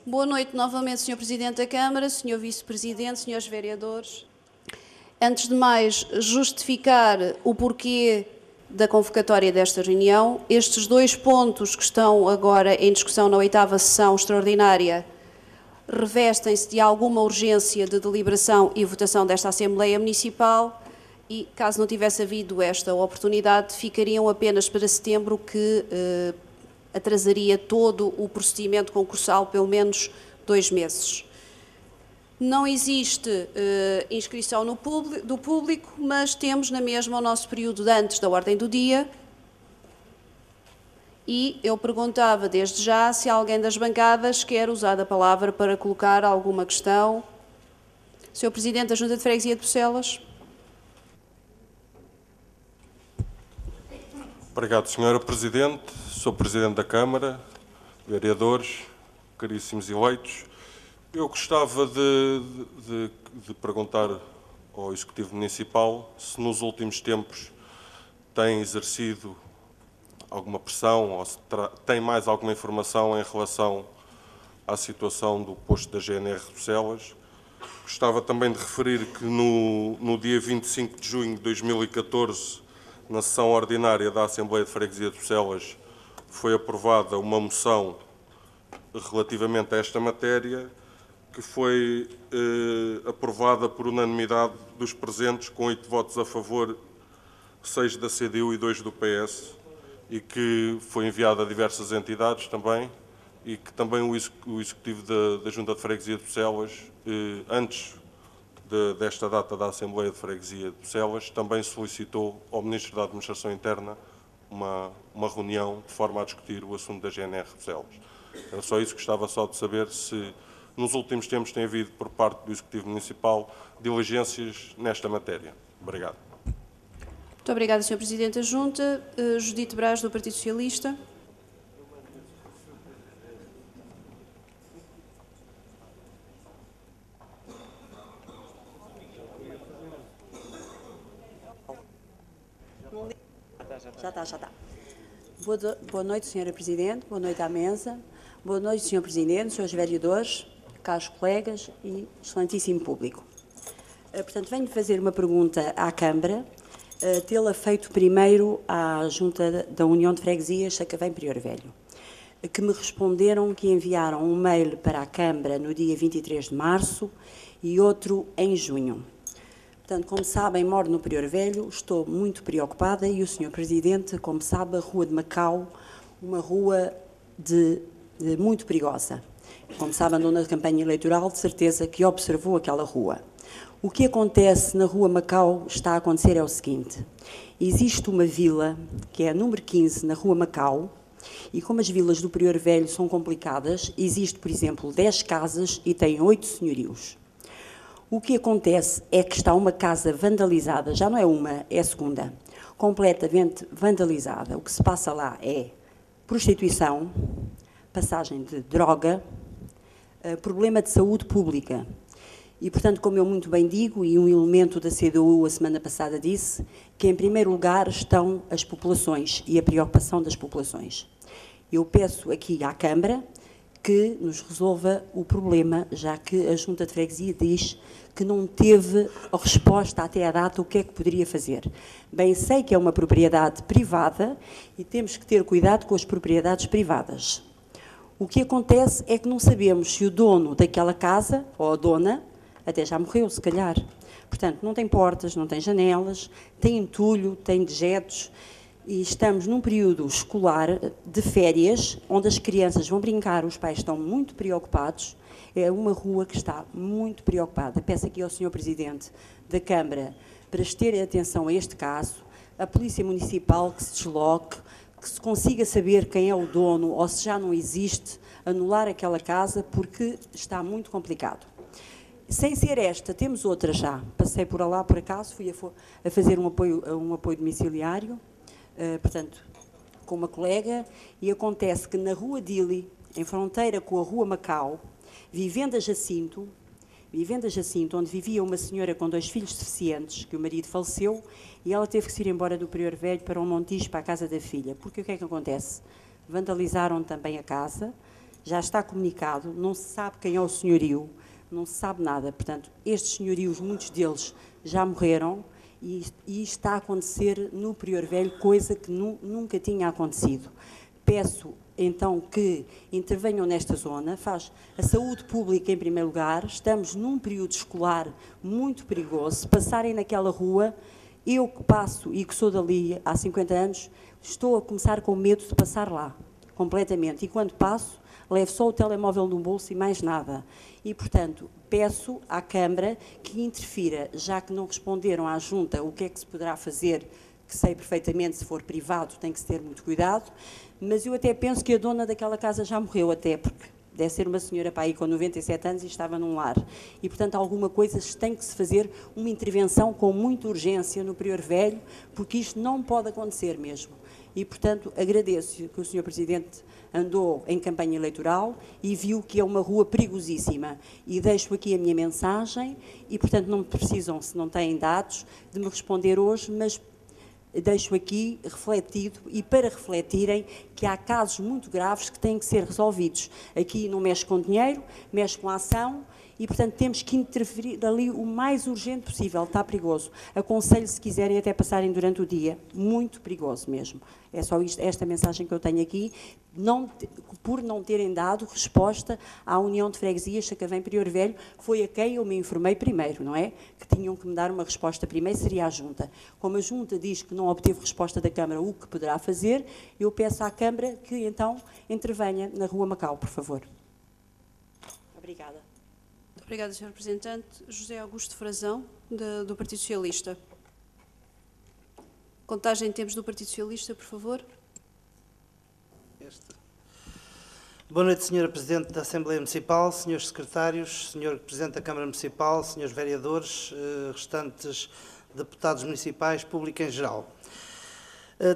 Boa noite novamente, Sr. Presidente da Câmara, Sr. Vice-Presidente, Srs. Vereadores. Antes de mais, justificar o porquê da convocatória desta reunião. Estes dois pontos que estão agora em discussão na 8ª sessão extraordinária revestem-se de alguma urgência de deliberação e votação desta Assembleia Municipal e, caso não tivesse havido esta oportunidade, ficariam apenas para setembro, que atrasaria todo o procedimento concursal pelo menos 2 meses. Não existe inscrição do público, mas temos na mesma o nosso período de antes da ordem do dia e eu perguntava desde já se alguém das bancadas quer usar a palavra para colocar alguma questão. Sr. Presidente da Junta de Freguesia de Bucelas. Obrigado, Sra. Presidente. Sou Presidente da Câmara, vereadores, caríssimos eleitos. Eu gostava de perguntar ao Executivo Municipal se nos últimos tempos tem exercido alguma pressão ou se tem mais alguma informação em relação à situação do posto da GNR de Bucelas. Gostava também de referir que no dia 25 de junho de 2014, na sessão ordinária da Assembleia de Freguesia de Bucelas, foi aprovada uma moção relativamente a esta matéria, que foi aprovada por unanimidade dos presentes, com 8 votos a favor, 6 da CDU e 2 do PS, e que foi enviada a diversas entidades também, e que também o Executivo da Junta de Freguesia de Bucelas, antes desta data da Assembleia de Freguesia de Bucelas, também solicitou ao Ministro da Administração Interna uma reunião de forma a discutir o assunto da GNR de Bucelas. Era só isso, gostava só de saber se nos últimos tempos tem havido por parte do Executivo Municipal diligências nesta matéria. Obrigado. Muito obrigada, Sr. Presidente da Junta. Judite Braz, do Partido Socialista. Já está. Boa noite, Sra. Presidente, boa noite à mesa, boa noite, Sr. Presidente, Srs. Vereadores, caros colegas e excelentíssimo público. Portanto, venho fazer uma pergunta à Câmara, tê-la feito primeiro à Junta da União de Freguesias Sacavém Prior Velho, que me responderam que enviaram um mail para a Câmara no dia 23 de março e outro em junho. Portanto, como sabem, moro no Prior Velho, estou muito preocupada e o Sr. Presidente, como sabe, a Rua de Macau, uma rua muito perigosa. Como sabe, andou na campanha eleitoral, de certeza que observou aquela rua. O que acontece na Rua Macau está a acontecer é o seguinte: existe uma vila, que é a número 15, na Rua Macau, e como as vilas do Prior Velho são complicadas, existe, por exemplo, 10 casas e tem 8 senhorios. O que acontece é que está uma casa vandalizada, já não é uma, é a segunda, completamente vandalizada. O que se passa lá é prostituição, passagem de droga, problema de saúde pública. E, portanto, como eu muito bem digo, e um elemento da CDU a semana passada disse, que em primeiro lugar estão as populações e a preocupação das populações. Eu peço aqui à Câmara que nos resolva o problema, já que a Junta de Freguesia diz que não teve a resposta até à data o que é que poderia fazer. Bem, sei que é uma propriedade privada e temos que ter cuidado com as propriedades privadas. O que acontece é que não sabemos se o dono daquela casa, ou a dona, até já morreu, se calhar. Portanto, não tem portas, não tem janelas, tem entulho, tem dejetos, e estamos num período escolar de férias, onde as crianças vão brincar, os pais estão muito preocupados. É uma rua que está muito preocupada. Peço aqui ao Sr. Presidente da Câmara para ter atenção a este caso, a Polícia Municipal que se desloque, que se consiga saber quem é o dono ou se já não existe, anular aquela casa, porque está muito complicado. Sem ser esta, temos outra já. Passei por lá, por acaso, fui a fazer um apoio domiciliário, portanto, com uma colega, e acontece que na Rua Dili, em fronteira com a Rua Macau, Vivenda Jacinto, onde vivia uma senhora com 2 filhos deficientes, que o marido faleceu, e ela teve que se ir embora do Prior Velho para um Montijo, para a casa da filha. Porque o que é que acontece? Vandalizaram também a casa, já está comunicado, não se sabe quem é o senhorio, não se sabe nada. Portanto, estes senhorios, muitos deles já morreram e está a acontecer no Prior Velho, coisa que nunca tinha acontecido. Peço, então, que intervenham nesta zona, faz a saúde pública em primeiro lugar, estamos num período escolar muito perigoso, se passarem naquela rua, eu que passo e que sou dali há 50 anos, estou a começar com medo de passar lá, completamente, e quando passo, levo só o telemóvel no bolso e mais nada. E, portanto, peço à Câmara que interfira, já que não responderam à Junta o que é que se poderá fazer, que sei perfeitamente, se for privado tem que se ter muito cuidado, mas eu até penso que a dona daquela casa já morreu até, porque deve ser uma senhora para aí com 97 anos e estava num lar. E, portanto, alguma coisa tem que se fazer, uma intervenção com muita urgência no Prior Velho, porque isto não pode acontecer mesmo. E, portanto, agradeço que o Sr. Presidente andou em campanha eleitoral e viu que é uma rua perigosíssima. E deixo aqui a minha mensagem e, portanto, não precisam, se não têm dados, de me responder hoje, mas deixo aqui refletido e para refletirem que há casos muito graves que têm que ser resolvidos. Aqui não mexe com dinheiro, mexe com a ação e, portanto, temos que interferir ali o mais urgente possível. Está perigoso. Aconselho, se quiserem, até passarem durante o dia. Muito perigoso mesmo. É só esta mensagem que eu tenho aqui, por não terem dado resposta à União de Freguesias Sacavém Prior Velho, foi a quem eu me informei primeiro, não é? Que tinham que me dar uma resposta primeiro, seria a Junta. Como a Junta diz que não obteve resposta da Câmara, o que poderá fazer, eu peço à Câmara que, então, intervenha na Rua Macau, por favor. Obrigada. Muito obrigada, Sr. Representante. José Augusto Frazão, do Partido Socialista. Contagem em tempos do Partido Socialista, por favor. Boa noite, Sra. Presidente da Assembleia Municipal, Srs. Secretários, Sr. Presidente da Câmara Municipal, Srs. Vereadores, restantes deputados municipais, público em geral.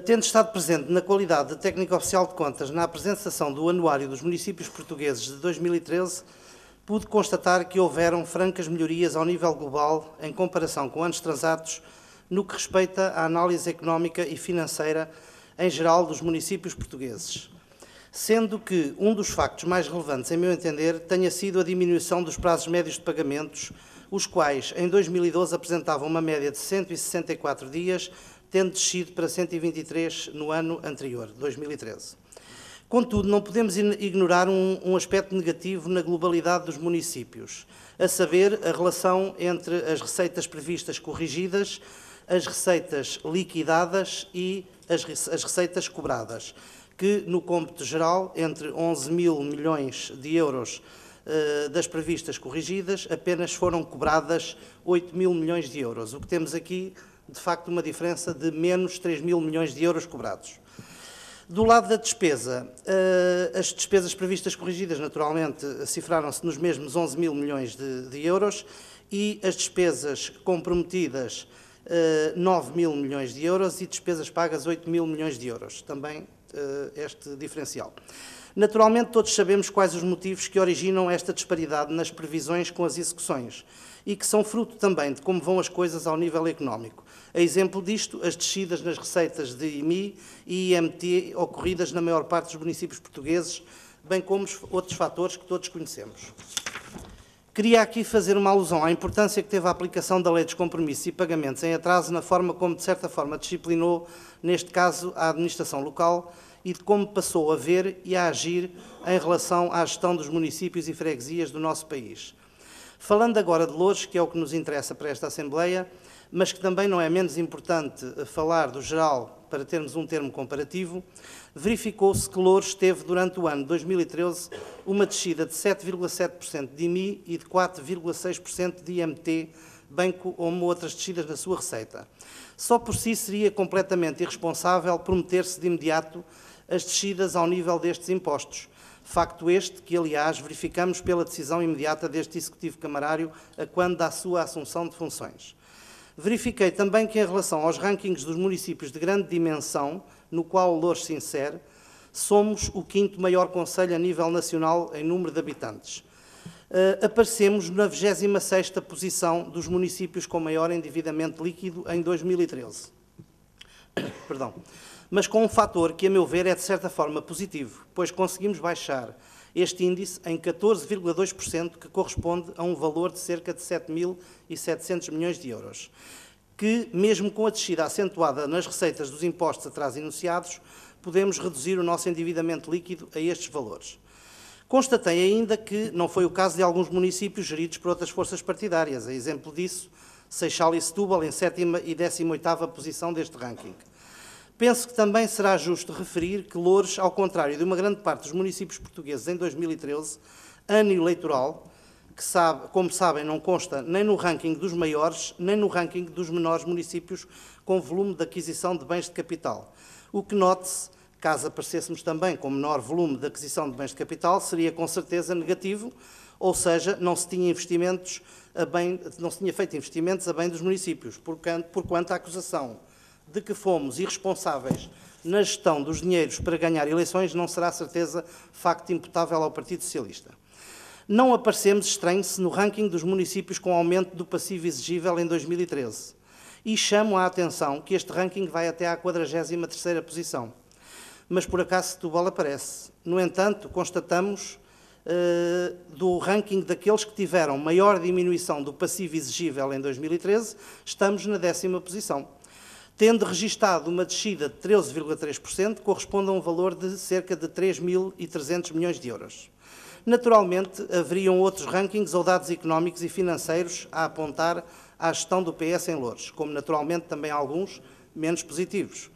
Tendo estado presente na qualidade de técnico oficial de contas na apresentação do Anuário dos Municípios Portugueses de 2013, pude constatar que houveram francas melhorias ao nível global em comparação com anos transatos no que respeita à análise económica e financeira em geral dos municípios portugueses, sendo que um dos factos mais relevantes, em meu entender, tenha sido a diminuição dos prazos médios de pagamentos, os quais, em 2012, apresentavam uma média de 164 dias, tendo descido para 123 no ano anterior, 2013. Contudo, não podemos ignorar um aspecto negativo na globalidade dos municípios, a saber, a relação entre as receitas previstas corrigidas, as receitas liquidadas e as receitas cobradas, que no cômputo geral, entre 11 mil milhões de euros das previstas corrigidas, apenas foram cobradas 8 mil milhões de euros, o que temos aqui, de facto, uma diferença de menos 3 mil milhões de euros cobrados. Do lado da despesa, as despesas previstas corrigidas, naturalmente, cifraram-se nos mesmos 11 mil milhões de euros e as despesas comprometidas, 9 mil milhões de euros e despesas pagas 8 mil milhões de euros, também este diferencial. Naturalmente, todos sabemos quais os motivos que originam esta disparidade nas previsões com as execuções e que são fruto também de como vão as coisas ao nível económico. A exemplo disto, as descidas nas receitas de IMI e IMT ocorridas na maior parte dos municípios portugueses, bem como outros fatores que todos conhecemos. Queria aqui fazer uma alusão à importância que teve a aplicação da Lei dos Compromissos e Pagamentos em atraso na forma como, de certa forma, disciplinou, neste caso, a administração local e de como passou a ver e a agir em relação à gestão dos municípios e freguesias do nosso país. Falando agora de Loures, que é o que nos interessa para esta Assembleia, mas que também não é menos importante falar do geral para termos um termo comparativo, verificou-se que Loures teve durante o ano de 2013 uma descida de 7,7% de IMI e de 4,6% de IMT, bem como outras descidas na sua receita. Só por si seria completamente irresponsável prometer-se de imediato as descidas ao nível destes impostos. Facto este que, aliás, verificamos pela decisão imediata deste Executivo Camarário a quando da sua assunção de funções. Verifiquei também que, em relação aos rankings dos municípios de grande dimensão, no qual o Loures se insere, somos o 5º maior concelho a nível nacional em número de habitantes. Aparecemos na 26ª posição dos municípios com maior endividamento líquido em 2013. Perdão. Mas com um fator que, a meu ver, é de certa forma positivo, pois conseguimos baixar este índice em 14,2%, que corresponde a um valor de cerca de 7.700 milhões de euros, que, mesmo com a descida acentuada nas receitas dos impostos a trás enunciados, podemos reduzir o nosso endividamento líquido a estes valores. Constatei ainda que não foi o caso de alguns municípios geridos por outras forças partidárias. A exemplo disso, Seixal e Setúbal em 7ª e 18ª posição deste ranking. Penso que também será justo referir que Loures, ao contrário de uma grande parte dos municípios portugueses em 2013, ano eleitoral, que como sabem não consta nem no ranking dos maiores, nem no ranking dos menores municípios com volume de aquisição de bens de capital. O que note-se, caso aparecêssemos também com menor volume de aquisição de bens de capital, seria com certeza negativo, ou seja, não se tinha feito investimentos a bem dos municípios, porquanto a acusação de que fomos irresponsáveis na gestão dos dinheiros para ganhar eleições não será, certeza, facto imputável ao Partido Socialista. Não aparecemos, estranhe-se, no ranking dos municípios com aumento do passivo exigível em 2013. E chamo a atenção que este ranking vai até à 43ª posição. Mas, por acaso, Setúbal aparece. No entanto, constatamos do ranking daqueles que tiveram maior diminuição do passivo exigível em 2013, estamos na 10ª posição. Tendo registado uma descida de 13,3%, corresponde a um valor de cerca de 3.300 milhões de euros. Naturalmente, haveriam outros rankings ou dados económicos e financeiros a apontar à gestão do PS em Loures, como naturalmente também alguns menos positivos,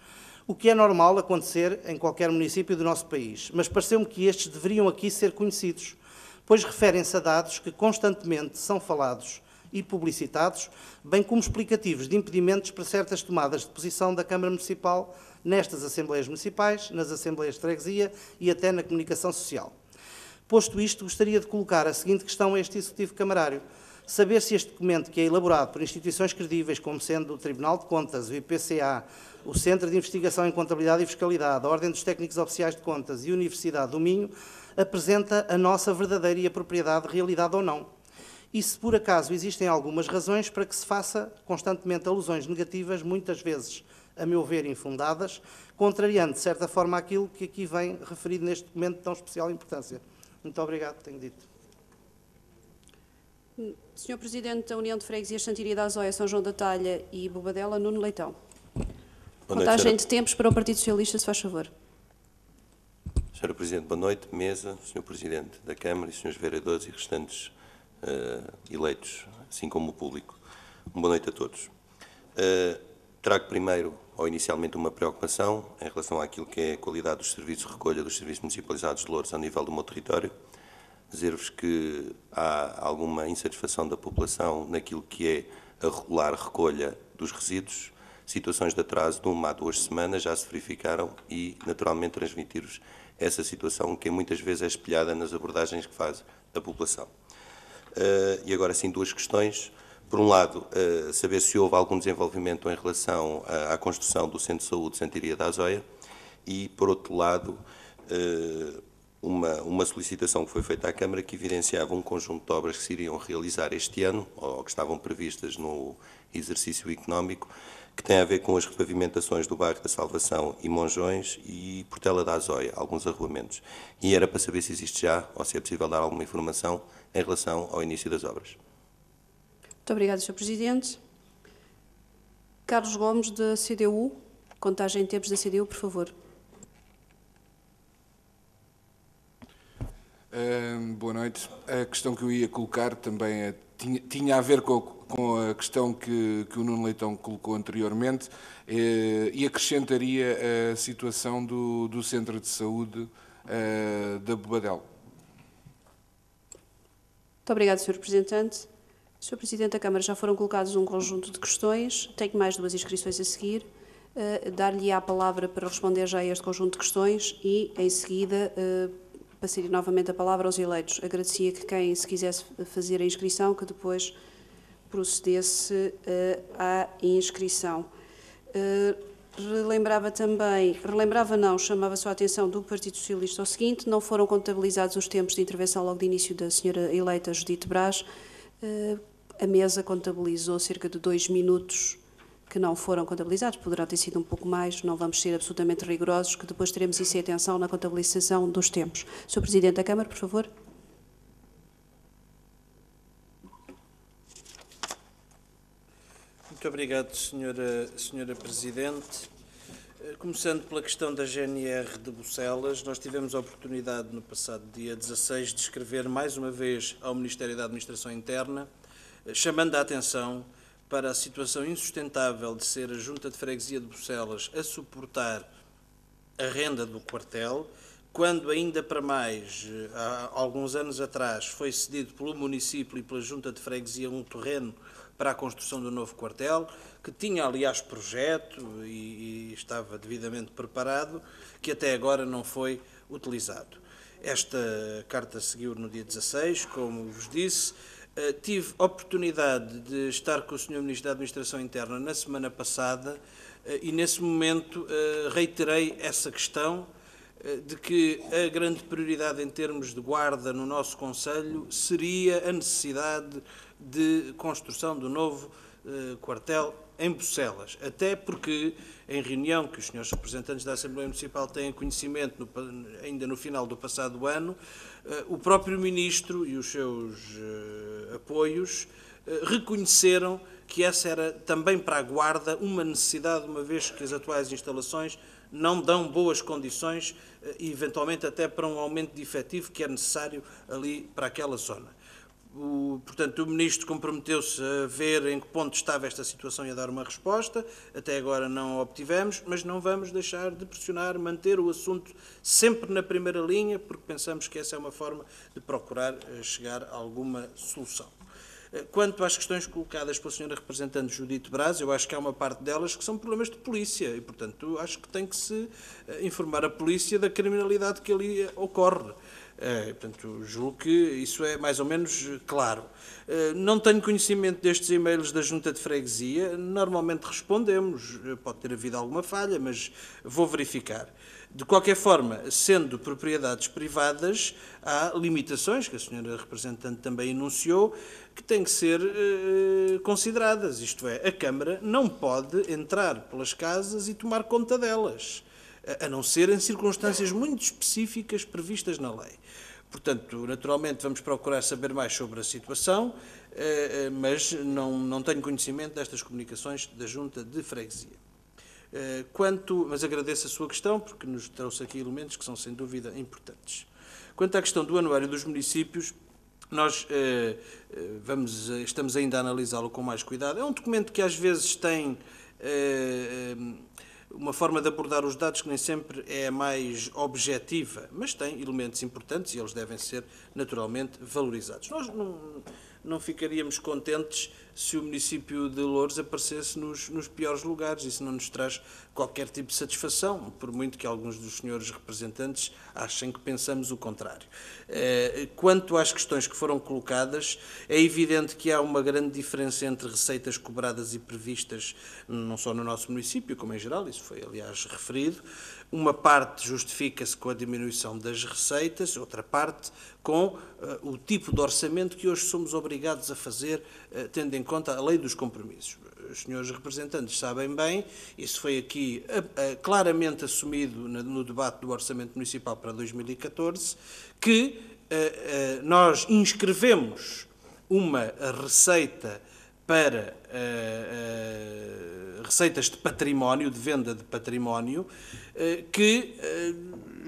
o que é normal acontecer em qualquer município do nosso país, mas pareceu-me que estes deveriam aqui ser conhecidos, pois referem-se a dados que constantemente são falados e publicitados, bem como explicativos de impedimentos para certas tomadas de posição da Câmara Municipal nestas Assembleias Municipais, nas Assembleias de Freguesia e até na comunicação social. Posto isto, gostaria de colocar a seguinte questão a este Executivo Camarário. Saber se este documento, que é elaborado por instituições credíveis, como sendo o Tribunal de Contas, o IPCA, o Centro de Investigação em Contabilidade e Fiscalidade, a Ordem dos Técnicos Oficiais de Contas e a Universidade do Minho, apresenta a nossa verdadeira e apropriada realidade ou não. E se por acaso existem algumas razões para que se faça constantemente alusões negativas, muitas vezes, a meu ver, infundadas, contrariando de certa forma aquilo que aqui vem referido neste documento de tão especial importância. Muito obrigado, tenho dito. Sr. Presidente da União de Freguesias Santiria da Azóia, São João da Talha e Bobadela, Nuno Leitão. Contagem de tempos para o Partido Socialista, se faz favor. Sra. Presidente, boa noite. Mesa, Sr. Presidente da Câmara e Srs. Vereadores e restantes eleitos, assim como o público. Boa noite a todos. Trago primeiro, ou inicialmente, uma preocupação em relação àquilo que é a qualidade dos serviços de recolha dos serviços municipalizados de Loures ao nível do meu território. Dizer-vos que há alguma insatisfação da população naquilo que é a regular recolha dos resíduos. Situações de atraso de 1 a 2 semanas já se verificaram e, naturalmente, transmitir-vos essa situação que muitas vezes é espelhada nas abordagens que faz a população. E agora sim, duas questões. Por um lado, saber se houve algum desenvolvimento em relação à construção do Centro de Saúde de Santiria da Azóia e, por outro lado, uma solicitação que foi feita à Câmara que evidenciava um conjunto de obras que se iriam realizar este ano, ou que estavam previstas no exercício económico, que tem a ver com as repavimentações do bairro da Salvação e Monjões e Portela da Azóia, alguns arruamentos. E era para saber se existe já, ou se é possível dar alguma informação em relação ao início das obras. Muito obrigada, Sr. Presidente. Carlos Gomes, da CDU. Contagem de tempos da CDU, por favor. Boa noite. A questão que eu ia colocar também tinha a ver com a questão que o Nuno Leitão colocou anteriormente e acrescentaria a situação do Centro de Saúde da Bobadela. Muito obrigada, Sr. Representante. Sr. Presidente da Câmara, já foram colocados um conjunto de questões. Tenho mais 2 inscrições a seguir. Dar-lhe a palavra para responder já a este conjunto de questões e, em seguida, passaria novamente a palavra aos eleitos. Agradecia que quem se quisesse fazer a inscrição, que depois procedesse à inscrição. Chamava só a atenção do Partido Socialista ao seguinte: não foram contabilizados os tempos de intervenção logo de início da senhora eleita Judite Brás. A mesa contabilizou cerca de 2 minutos que não foram contabilizados, poderão ter sido um pouco mais, não vamos ser absolutamente rigorosos, que depois teremos isso em atenção na contabilização dos tempos. Sr. Presidente da Câmara, por favor. Muito obrigado, Senhora Presidente. Começando pela questão da GNR de Bucelas, nós tivemos a oportunidade no passado dia 16 de escrever mais uma vez ao Ministério da Administração Interna, chamando a atenção para a situação insustentável de ser a Junta de Freguesia de Bucelas a suportar a renda do quartel, quando ainda para mais, há alguns anos atrás, foi cedido pelo município e pela Junta de Freguesia um terreno para a construção do novo quartel, que tinha, aliás, projeto e estava devidamente preparado, que até agora não foi utilizado. Esta carta seguiu no dia 16, como vos disse. Tive oportunidade de estar com o Sr. Ministro da Administração Interna na semana passada e, nesse momento, reiterei essa questão de que a grande prioridade em termos de guarda no nosso Conselho seria a necessidade de construção do novo quartel em Bucelas, até porque, em reunião que os senhores representantes da Assembleia Municipal têm conhecimento ainda no final do passado ano, o próprio Ministro e os seus apoios reconheceram que essa era também para a Guarda uma necessidade, uma vez que as atuais instalações não dão boas condições e, eventualmente, até para um aumento de efetivo que é necessário ali para aquela zona. Portanto, o Ministro comprometeu-se a ver em que ponto estava esta situação e a dar uma resposta. Até agora não a obtivemos, mas não vamos deixar de pressionar, manter o assunto sempre na primeira linha, porque pensamos que essa é uma forma de procurar chegar a alguma solução. Quanto às questões colocadas pela Sra. Representante Judite Braz, eu acho que há uma parte delas que são problemas de polícia e, portanto, acho que tem que se informar a polícia da criminalidade que ali ocorre. Portanto, julgo que isso é mais ou menos claro. Não tenho conhecimento destes e-mails da Junta de Freguesia, normalmente respondemos, pode ter havido alguma falha, mas vou verificar. De qualquer forma, sendo propriedades privadas, há limitações, que a senhora representante também enunciou, que têm que ser consideradas. Isto é, a Câmara não pode entrar pelas casas e tomar conta delas, a não ser em circunstâncias muito específicas previstas na lei. Portanto, naturalmente, vamos procurar saber mais sobre a situação, mas não tenho conhecimento destas comunicações da Junta de Freguesia. Mas agradeço a sua questão, porque nos trouxe aqui elementos que são, sem dúvida, importantes. Quanto à questão do anuário dos municípios, nós estamos ainda a analisá-lo com mais cuidado. É um documento que às vezes tem uma forma de abordar os dados que nem sempre é a mais objetiva, mas tem elementos importantes e eles devem ser naturalmente valorizados. Nós não ficaríamos contentes se o município de Loures aparecesse nos piores lugares. Isso não nos traz qualquer tipo de satisfação, por muito que alguns dos senhores representantes achem que pensamos o contrário. Quanto às questões que foram colocadas, é evidente que há uma grande diferença entre receitas cobradas e previstas, não só no nosso município, como em geral, isso foi, aliás, referido. Uma parte justifica-se com a diminuição das receitas, outra parte com o tipo de orçamento que hoje somos obrigados a fazer, tendo em conta a lei dos compromissos. Os senhores representantes sabem bem, isso foi aqui claramente assumido no debate do Orçamento Municipal para 2014, que nós inscrevemos uma receita para receitas de património, de venda de património, que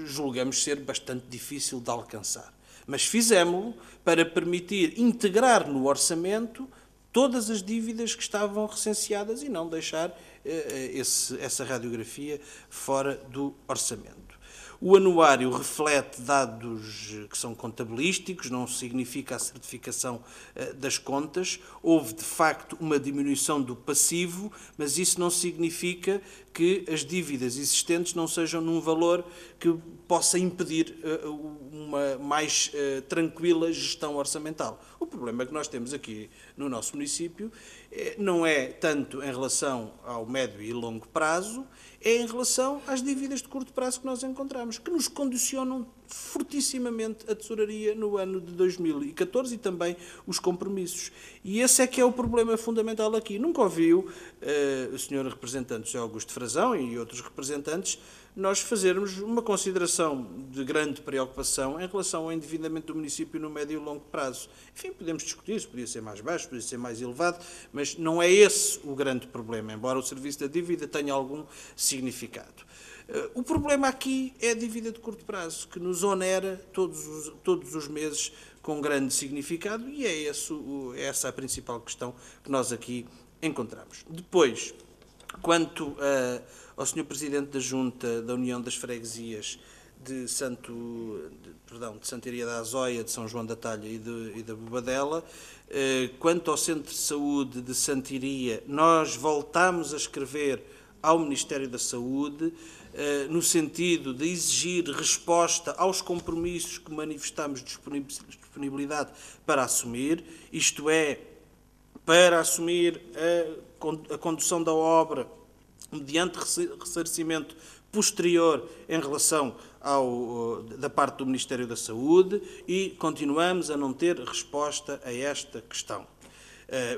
julgamos ser bastante difícil de alcançar. Mas fizemos-lo para permitir integrar no orçamento todas as dívidas que estavam recenseadas e não deixar essa radiografia fora do orçamento. O anuário reflete dados que são contabilísticos, não significa a certificação das contas. Houve, de facto, uma diminuição do passivo, mas isso não significa que as dívidas existentes não sejam num valor que possa impedir uma mais tranquila gestão orçamental. O problema que nós temos aqui no nosso município não é tanto em relação ao médio e longo prazo, é em relação às dívidas de curto prazo que nós encontramos, que nos condicionam fortissimamente a tesouraria no ano de 2014 e também os compromissos. E esse é que é o problema fundamental aqui. Nunca ouviu o Sr. representante José Augusto Frazão e outros representantes nós fazermos uma consideração de grande preocupação em relação ao endividamento do município no médio e longo prazo. Enfim, podemos discutir se podia ser mais baixo, podia ser mais elevado, mas não é esse o grande problema, embora o serviço da dívida tenha algum significado. O problema aqui é a dívida de curto prazo, que nos onera todos os meses com grande significado, e é essa a principal questão que nós aqui encontramos. Depois, quanto ao Sr. Presidente da Junta da União das Freguesias de Santa Iria da Azóia, de São João da Talha e da Bobadela, quanto ao Centro de Saúde de Santa Iria, nós voltámos a escrever ao Ministério da Saúde, no sentido de exigir resposta aos compromissos que manifestámos disponibilidade para assumir, isto é, para assumir a condução da obra mediante ressarcimento posterior em relação da parte do Ministério da Saúde, e continuamos a não ter resposta a esta questão.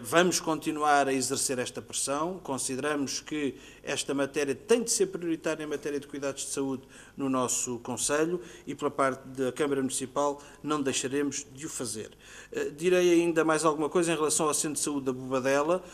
Vamos continuar a exercer esta pressão, consideramos que esta matéria tem de ser prioritária em matéria de cuidados de saúde no nosso Conselho e, pela parte da Câmara Municipal, não deixaremos de o fazer. Direi ainda mais alguma coisa em relação ao Centro de Saúde da Bobadela,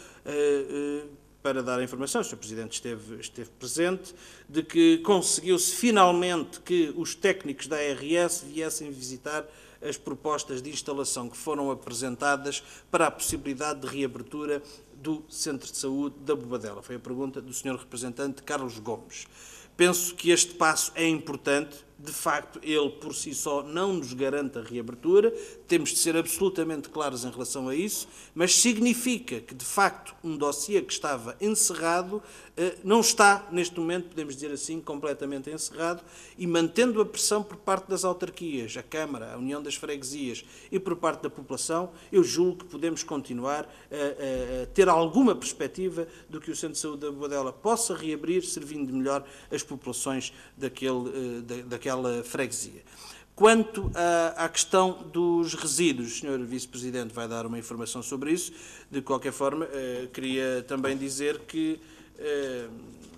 para dar a informação, o Sr. Presidente esteve presente, de que conseguiu-se finalmente que os técnicos da ARS viessem visitar as propostas de instalação que foram apresentadas para a possibilidade de reabertura do Centro de Saúde da Bobadela. Foi a pergunta do Sr. representante Carlos Gomes. Penso que este passo é importante. De facto, ele por si só não nos garante a reabertura, temos de ser absolutamente claros em relação a isso, mas significa que, de facto, um dossiê que estava encerrado não está, neste momento, podemos dizer assim, completamente encerrado, e mantendo a pressão por parte das autarquias, a Câmara, a União das Freguesias e por parte da população, eu julgo que podemos continuar a ter alguma perspectiva do que o Centro de Saúde da Bobadela possa reabrir, servindo melhor as populações daquela freguesia. Quanto à questão dos resíduos, o Sr. Vice-Presidente vai dar uma informação sobre isso. De qualquer forma, queria também dizer que,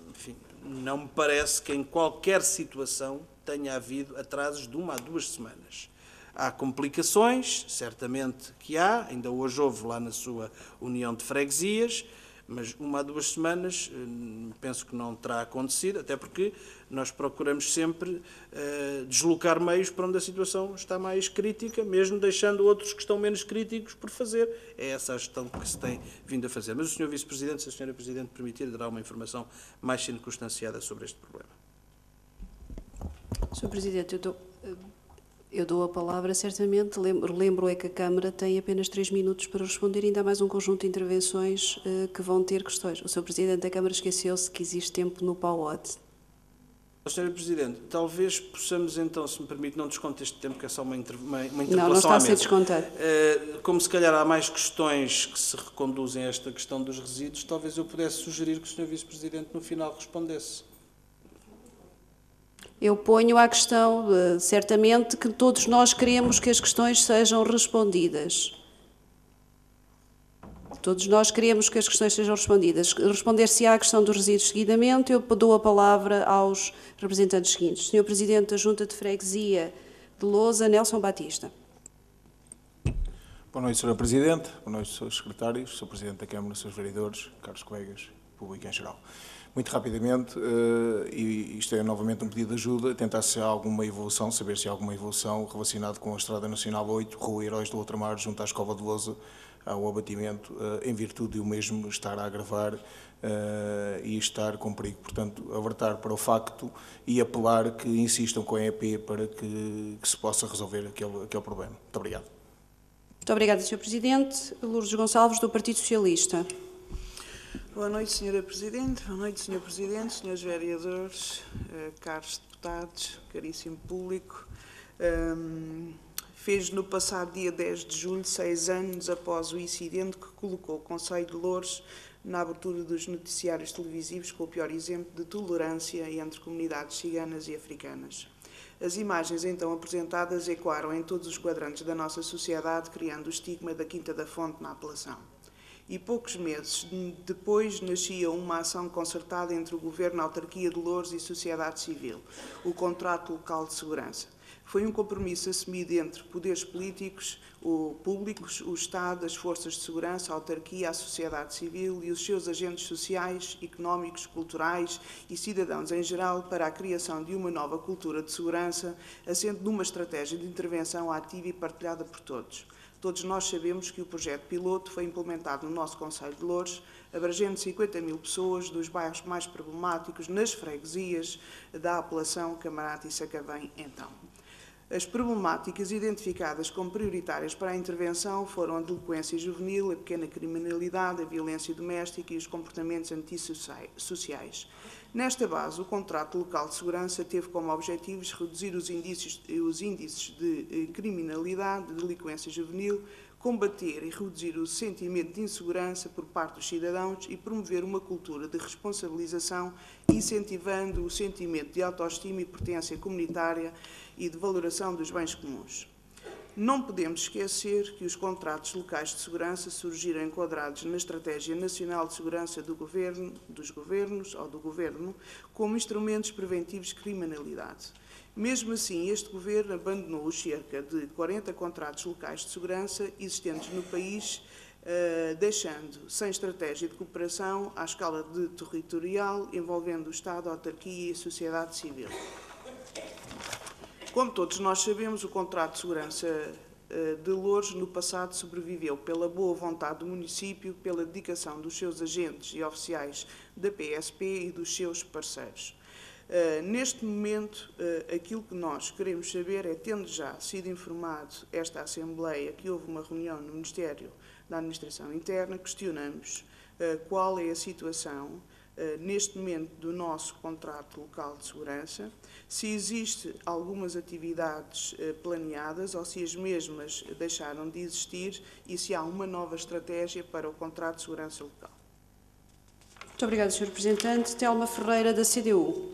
enfim, não me parece que em qualquer situação tenha havido atrasos de 1 a 2 semanas. Há complicações, certamente que há, ainda hoje houve lá na sua União de Freguesias, mas 1 a 2 semanas penso que não terá acontecido, até porque nós procuramos sempre deslocar meios para onde a situação está mais crítica, mesmo deixando outros que estão menos críticos por fazer. É essa a gestão que se tem vindo a fazer. Mas o Sr. Vice-Presidente, se a Sra. Presidente permitir, dará uma informação mais circunstanciada sobre este problema. Sr. Presidente, eu dou a palavra, certamente. Lembro é que a Câmara tem apenas 3 minutos para responder, ainda há mais um conjunto de intervenções que vão ter questões. O Sr. Presidente da Câmara esqueceu-se que existe tempo no PAOD. Sr. Presidente, talvez possamos então, se me permite, não desconte este tempo, que é só uma interpelação à mesa. Não está a ser descontado. Como se calhar há mais questões que se reconduzem a esta questão dos resíduos, talvez eu pudesse sugerir que o Sr. Vice-Presidente no final respondesse. Eu ponho à questão, certamente, que todos nós queremos que as questões sejam respondidas. Todos nós queremos que as questões sejam respondidas. Responder-se à questão dos resíduos seguidamente, eu dou a palavra aos representantes seguintes. Sr. Presidente da Junta de Freguesia de Lousa, Nelson Batista. Boa noite, Sr. Presidente. Boa noite, Srs. Secretários, Sr. Presidente da Câmara, Srs. Vereadores, caros colegas, público em geral. Muito rapidamente, e isto é novamente um pedido de ajuda, tentar se há alguma evolução, saber se há alguma evolução relacionada com a Estrada Nacional 8, Rua Heróis do Ultramar, junto à Escova de Lousa, ao abatimento, em virtude de o mesmo estar a agravar e estar com perigo. Portanto, alertar para o facto e apelar que insistam com a EP para que se possa resolver aquele problema. Muito obrigado. Muito obrigada, Sr. Presidente. Lourdes Gonçalves, do Partido Socialista. Boa noite, Sra. Presidente. Boa noite, Sr. Presidente, Srs. Vereadores, caros deputados, caríssimo público. Fez no passado dia 10 de julho, 6 anos após o incidente que colocou o Concelho de Loures na abertura dos noticiários televisivos com o pior exemplo de tolerância entre comunidades ciganas e africanas. As imagens então apresentadas ecoaram em todos os quadrantes da nossa sociedade, criando o estigma da Quinta da Fonte na apelação. E poucos meses depois nascia uma ação concertada entre o Governo, a Autarquia de Loures e sociedade civil, o Contrato Local de Segurança. Foi um compromisso assumido entre poderes políticos, públicos, o Estado, as forças de segurança, a autarquia, a sociedade civil e os seus agentes sociais, económicos, culturais e cidadãos em geral para a criação de uma nova cultura de segurança, assente numa estratégia de intervenção ativa e partilhada por todos. Todos nós sabemos que o projeto piloto foi implementado no nosso concelho de Loures, abrangendo 50.000 pessoas dos bairros mais problemáticos nas freguesias da apelação Camarate e Sacavém, então. As problemáticas identificadas como prioritárias para a intervenção foram a delinquência juvenil, a pequena criminalidade, a violência doméstica e os comportamentos antissociais. Nesta base, o Contrato Local de Segurança teve como objetivos reduzir os índices de criminalidade, de delinquência juvenil, combater e reduzir o sentimento de insegurança por parte dos cidadãos e promover uma cultura de responsabilização, incentivando o sentimento de autoestima e pertença comunitária e de valoração dos bens comuns. Não podemos esquecer que os contratos locais de segurança surgiram enquadrados na Estratégia Nacional de Segurança do Governo, dos Governos ou do Governo, como instrumentos preventivos de criminalidade. Mesmo assim, este Governo abandonou os cerca de 40 contratos locais de segurança existentes no país, deixando sem estratégia de cooperação à escala territorial, envolvendo o Estado, a autarquia e a sociedade civil. Como todos nós sabemos, o contrato de segurança de Loures, no passado, sobreviveu pela boa vontade do município, pela dedicação dos seus agentes e oficiais da PSP e dos seus parceiros. Neste momento, aquilo que nós queremos saber é, tendo já sido informado esta Assembleia que houve uma reunião no Ministério da Administração Interna, questionamos qual é a situação neste momento do nosso contrato local de segurança, se existe algumas atividades planeadas ou se as mesmas deixaram de existir e se há uma nova estratégia para o contrato de segurança local. Muito obrigada, Sr. Representante. Telma Ferreira, da CDU.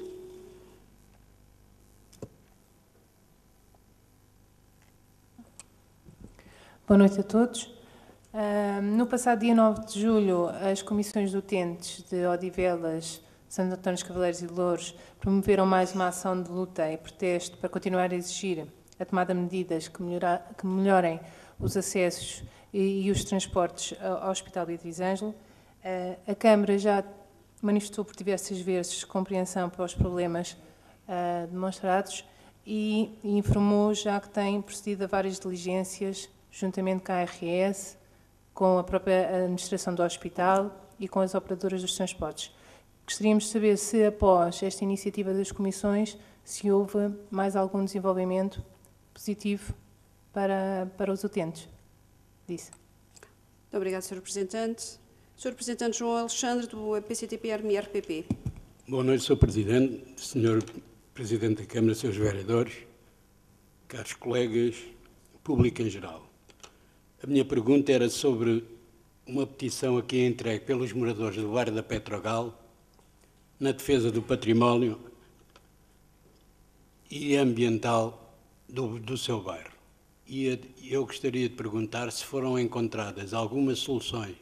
Boa noite a todos. No passado dia 9 de julho, as comissões de utentes de Odivelas, Santo Antônio dos Cavaleiros e Loures promoveram mais uma ação de luta e protesto para continuar a exigir a tomada de medidas que melhorem os acessos e os transportes ao Hospital Beatriz Ângelo. A Câmara já manifestou por diversas vezes compreensão para os problemas demonstrados e informou já que tem procedido a várias diligências juntamente com a ARS, com a própria administração do hospital e com as operadoras dos transportes. Gostaríamos de saber se, após esta iniciativa das comissões, se houve mais algum desenvolvimento positivo para os utentes. Disse. Muito obrigada, Sr. Representante. Sr. Representante João Alexandre, do PCTP-RMI-RPP. Boa noite, Sr. Presidente, Sr. Presidente da Câmara, Srs. Vereadores, caros colegas, público em geral. A minha pergunta era sobre uma petição aqui entregue pelos moradores do bairro da Petrogal na defesa do património e ambiental do seu bairro. E eu gostaria de perguntar se foram encontradas algumas soluções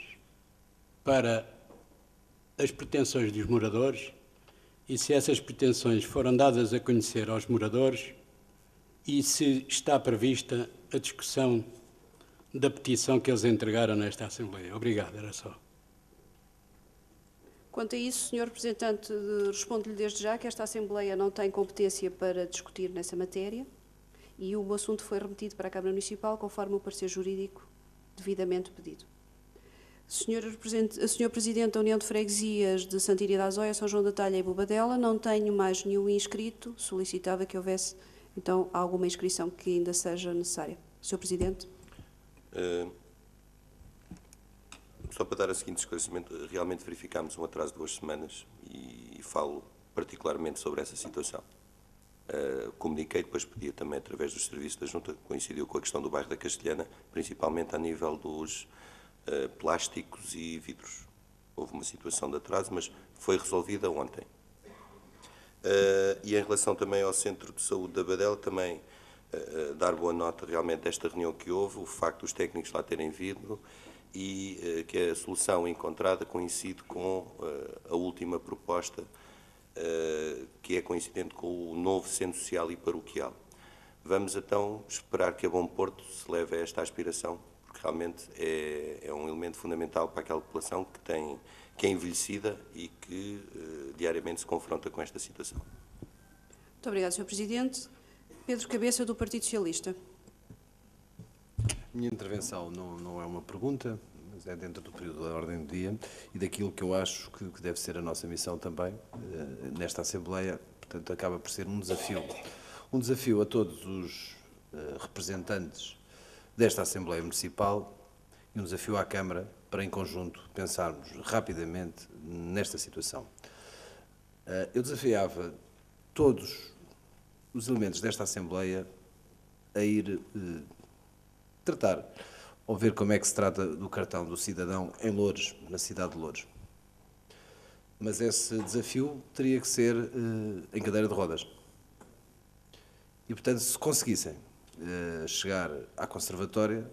para as pretensões dos moradores e se essas pretensões foram dadas a conhecer aos moradores e se está prevista a discussão da petição que eles entregaram nesta Assembleia. Obrigado, era só. Quanto a isso, Sr. Representante, respondo-lhe desde já que esta Assembleia não tem competência para discutir nessa matéria e o assunto foi remetido para a Câmara Municipal conforme o parecer jurídico devidamente pedido. Sr. Presidente da União de Freguesias de Santíria da Azóia, São João da Talha e Bobadela, não tenho mais nenhum inscrito. Solicitava que houvesse, então, alguma inscrição que ainda seja necessária. Sr. Presidente. Só para dar o seguinte esclarecimento, realmente verificámos um atraso de 2 semanas e falo particularmente sobre essa situação. Comuniquei, depois pedi também através dos serviços da Junta, coincidiu com a questão do bairro da Castelhana, principalmente a nível dos plásticos e vidros. Houve uma situação de atraso, mas foi resolvida ontem. E em relação também ao Centro de Saúde da Badela, também dar boa nota realmente desta reunião que houve, o facto dos técnicos lá terem vindo e que a solução encontrada coincide com a última proposta, que é coincidente com o novo Centro Social e Paroquial. Vamos então esperar que a Bom Porto se leve a esta aspiração, porque realmente é um elemento fundamental para aquela população que é envelhecida e que diariamente se confronta com esta situação. Muito obrigada, Sr. Presidente. Pedro Cabeça, do Partido Socialista. A minha intervenção não é uma pergunta, mas é dentro do período da ordem do dia e daquilo que eu acho que deve ser a nossa missão também nesta Assembleia. Portanto, acaba por ser um desafio. Um desafio a todos os representantes desta Assembleia Municipal e um desafio à Câmara para, em conjunto, pensarmos rapidamente nesta situação. Eu desafiava todos os elementos desta Assembleia a ir tratar ou ver como é que se trata do cartão do cidadão em Loures, na cidade de Loures. Mas esse desafio teria que ser em cadeira de rodas. E, portanto, se conseguissem chegar à Conservatória,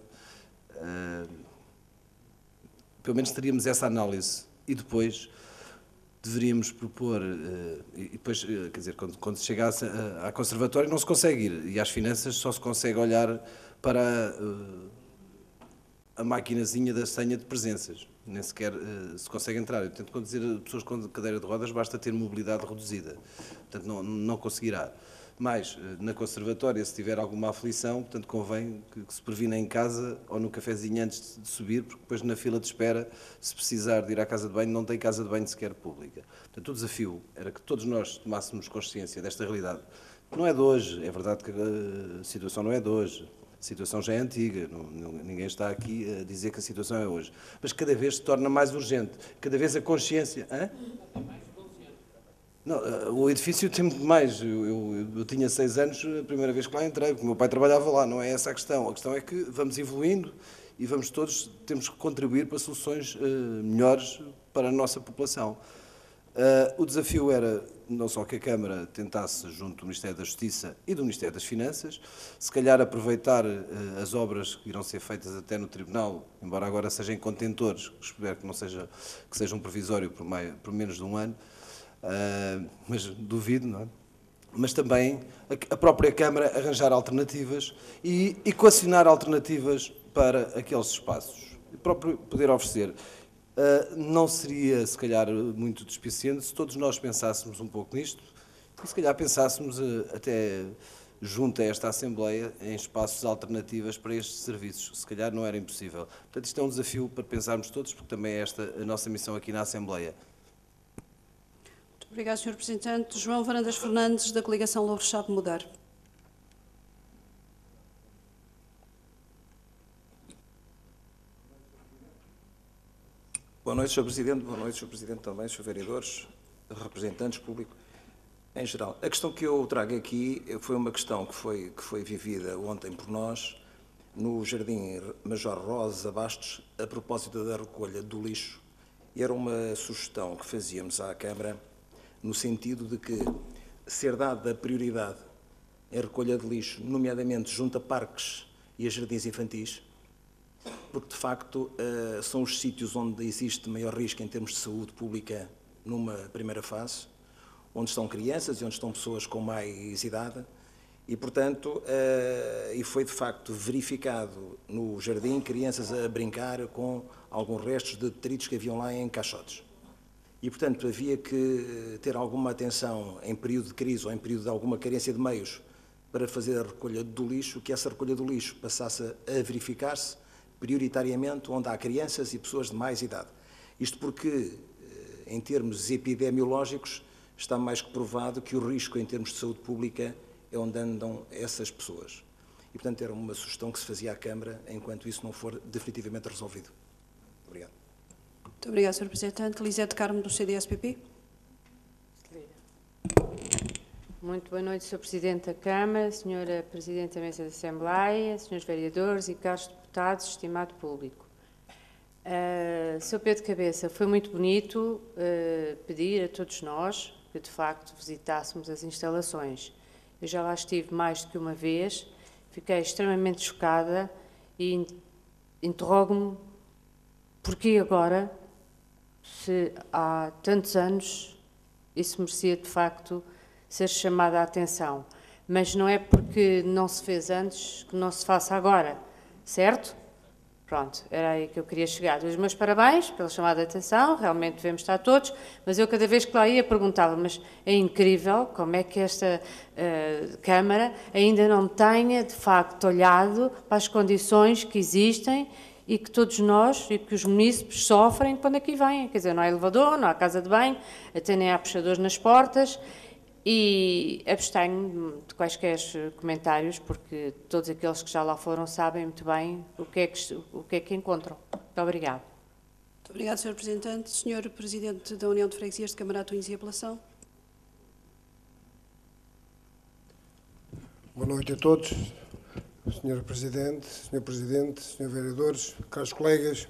pelo menos teríamos essa análise e depois deveríamos propor, e depois, quer dizer, quando se chegasse à Conservatória não se consegue ir, e às finanças só se consegue olhar para a maquinazinha da senha de presenças, nem sequer se consegue entrar. Eu tento dizer a pessoas com cadeira de rodas basta ter mobilidade reduzida, portanto não conseguirá. Mas, na Conservatória, se tiver alguma aflição, portanto, convém que se previna em casa ou no cafezinho antes de subir, porque depois na fila de espera, se precisar de ir à casa de banho, não tem casa de banho sequer pública. Portanto, o desafio era que todos nós tomássemos consciência desta realidade. Não é de hoje, é verdade que a situação não é de hoje, a situação já é antiga, ninguém está aqui a dizer que a situação é hoje. Mas cada vez se torna mais urgente, cada vez a consciência... Hã? Não, o edifício tem muito mais. Eu tinha 6 anos a primeira vez que lá entrei, porque o meu pai trabalhava lá, não é essa a questão. A questão é que vamos evoluindo e temos que contribuir para soluções melhores para a nossa população. O desafio era não só que a Câmara tentasse, junto do Ministério da Justiça e do Ministério das Finanças, se calhar aproveitar as obras que irão ser feitas até no Tribunal, embora agora sejam em contentores, espero que que seja um provisório por menos de um ano, mas duvido, não é? Mas também a própria Câmara arranjar alternativas e equacionar alternativas para aqueles espaços. O próprio poder oferecer. Não seria, se calhar, muito despiciente se todos nós pensássemos um pouco nisto e, se calhar, pensássemos até junto a esta Assembleia em espaços alternativas para estes serviços. Se calhar não era impossível. Portanto, isto é um desafio para pensarmos todos, porque também é esta a nossa missão aqui na Assembleia. Obrigado, Sr. Representante. João Varandas Fernandes, da coligação Loures Sabe Mudar. Boa noite, Sr. Presidente. Boa noite, Sr. Presidente também, Sr. Vereadores, representantes, público em geral. A questão que eu trago aqui foi uma questão que foi vivida ontem por nós no Jardim Major Rosa Bastos, a propósito da recolha do lixo. E era uma sugestão que fazíamos à Câmara no sentido de que ser dada prioridade em recolha de lixo, nomeadamente junto a parques e a jardins infantis, porque de facto são os sítios onde existe maior risco em termos de saúde pública numa primeira fase, onde estão crianças e onde estão pessoas com mais idade, e portanto, e foi de facto verificado no jardim crianças a brincar com alguns restos de detritos que haviam lá em caixotes. E, portanto, havia que ter alguma atenção em período de crise ou em período de alguma carência de meios para fazer a recolha do lixo, que essa recolha do lixo passasse a verificar-se prioritariamente onde há crianças e pessoas de mais idade. Isto porque, em termos epidemiológicos, está mais que provado que o risco em termos de saúde pública é onde andam essas pessoas. E, portanto, era uma sugestão que se fazia à Câmara enquanto isso não for definitivamente resolvido. Obrigado. Muito obrigada, Sr. Representante. Lisete Carmo, do CDS-PP. Muito boa noite, Sr. Presidente da Câmara, Sra. Presidente da Mesa da Assembleia, Srs. Vereadores e caros deputados, estimado público. Sr. Pedro Cabeça, foi muito bonito pedir a todos nós que, de facto, visitássemos as instalações. Eu já lá estive mais do que uma vez, fiquei extremamente chocada e interrogo-me porquê agora, se há tantos anos isso merecia, de facto, ser chamada a atenção. Mas não é porque não se fez antes que não se faça agora, certo? Pronto, era aí que eu queria chegar. Os meus parabéns pela chamada de atenção, realmente devemos estar todos, mas eu cada vez que lá ia perguntava, mas é incrível como é que esta Câmara ainda não tenha, de facto, olhado para as condições que existem e que todos nós e que os munícipes sofrem quando aqui vêm. Quer dizer, não há elevador, não há casa de banho, até nem há puxadores nas portas. E abstenho de quaisquer comentários, porque todos aqueles que já lá foram sabem muito bem o que é que encontram. Muito obrigada. Muito obrigado, Sr. Representante. Sr. Presidente da União de Freguesias de Camarato e Apelação. Boa noite a todos. Sr. Presidente, Sr. Vereadores, caros colegas.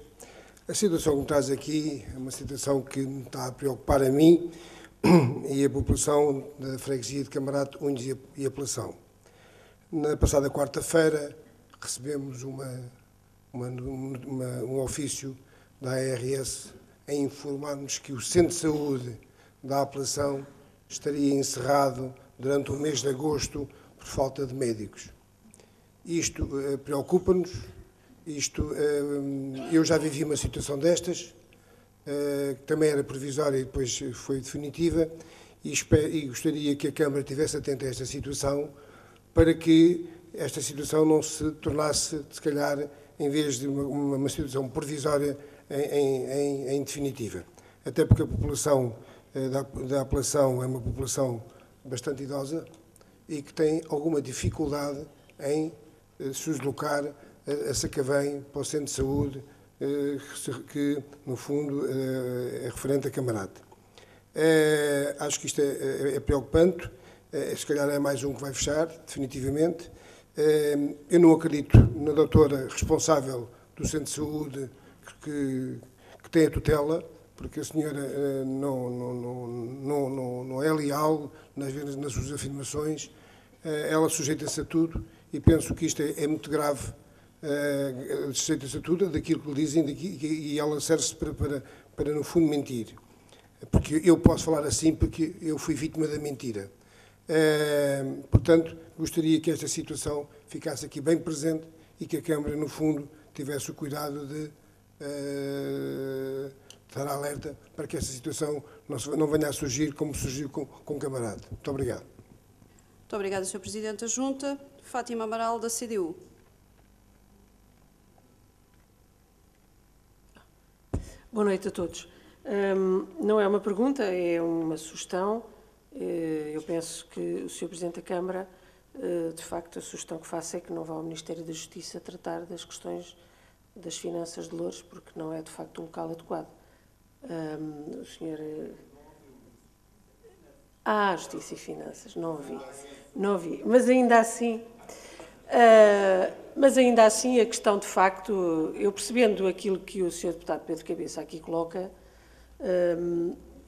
A situação que me traz aqui é uma situação que me está a preocupar a mim e a população da freguesia de Camarato, Unhos e Apelação. Na passada quarta-feira recebemos um ofício da ARS a informar-nos que o Centro de Saúde da Apelação estaria encerrado durante o mês de agosto por falta de médicos. Isto preocupa-nos, eu já vivi uma situação destas, que também era provisória e depois foi definitiva, e gostaria que a Câmara estivesse atenta a esta situação, para que esta situação não se tornasse, se calhar, em vez de uma situação provisória, em definitiva. Até porque a população da Apelação é uma população bastante idosa e que tem alguma dificuldade em se deslocar a Sacavém para o Centro de Saúde, que, no fundo, é referente a Camarate. Acho que isto é preocupante, se calhar é mais um que vai fechar, definitivamente. Eu não acredito na doutora responsável do Centro de Saúde que tem a tutela, porque a senhora não é leal nas suas afirmações, ela sujeita-se a tudo e penso que isto é muito grave. Sujeita-se a tudo daquilo que lhe dizem e ela serve-se para, no fundo, mentir. Porque eu posso falar assim porque eu fui vítima da mentira. Portanto, gostaria que esta situação ficasse aqui bem presente e que a Câmara, no fundo, tivesse o cuidado de estar alerta para que esta situação não venha a surgir como surgiu com o Camarate. Muito obrigado. Muito obrigada, Sr. Presidente da Junta. Fátima Amaral, da CDU. Boa noite a todos. Não é uma pergunta, é uma sugestão. Eu penso que o Sr. Presidente da Câmara, de facto, a sugestão que faço é que não vá ao Ministério da Justiça tratar das questões das finanças de Loures, porque não é, de facto, um local adequado. O senhor... Justiça e Finanças, não ouvi. Mas ainda assim... a questão, de facto, eu percebendo aquilo que o Sr. Deputado Pedro Cabeça aqui coloca,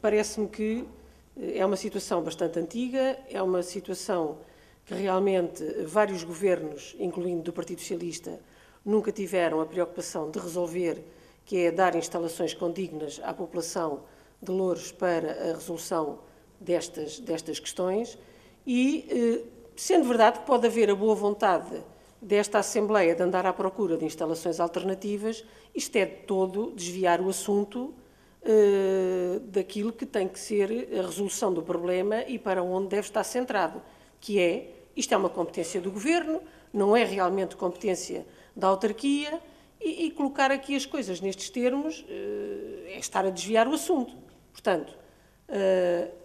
parece-me que é uma situação bastante antiga, é uma situação que realmente vários governos, incluindo do Partido Socialista, nunca tiveram a preocupação de resolver, que é dar instalações condignas à população de Loures para a resolução destas questões e... sendo verdade que pode haver a boa vontade desta Assembleia de andar à procura de instalações alternativas, isto é de todo desviar o assunto daquilo que tem que ser a resolução do problema e para onde deve estar centrado, que é, isto é uma competência do Governo, não é realmente competência da autarquia e colocar aqui as coisas nestes termos é estar a desviar o assunto. Portanto,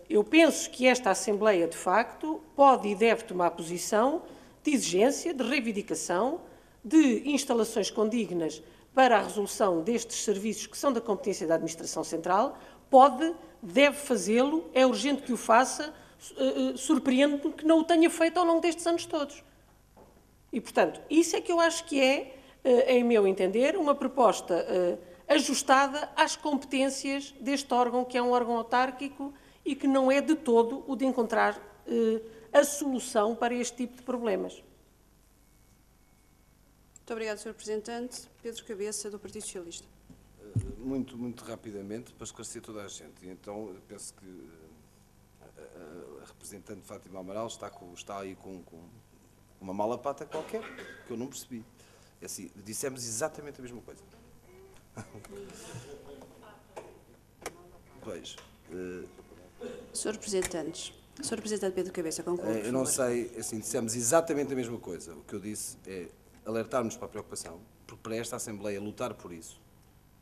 eu penso que esta Assembleia, de facto, pode e deve tomar posição de exigência, de reivindicação, de instalações condignas para a resolução destes serviços que são da competência da Administração Central, deve fazê-lo, é urgente que o faça, surpreende-me que não o tenha feito ao longo destes anos todos. E, portanto, isso é que eu acho que é, em meu entender, uma proposta ajustada às competências deste órgão, que é um órgão autárquico e que não é de todo o de encontrar a solução para este tipo de problemas. Muito obrigada, Sr. Representante. Pedro Cabeça, do Partido Socialista. Muito rapidamente, para esclarecer toda a gente. E então, eu penso que a representante Fátima Amaral está aí com uma mala pata qualquer, que eu não percebi. É assim, dissemos exatamente a mesma coisa. Pois. Sr. Representante Pedro Cabeça, conclua. Eu não sei, assim, dissemos exatamente a mesma coisa. O que eu disse é alertarmos para a preocupação, porque para esta Assembleia lutar por isso,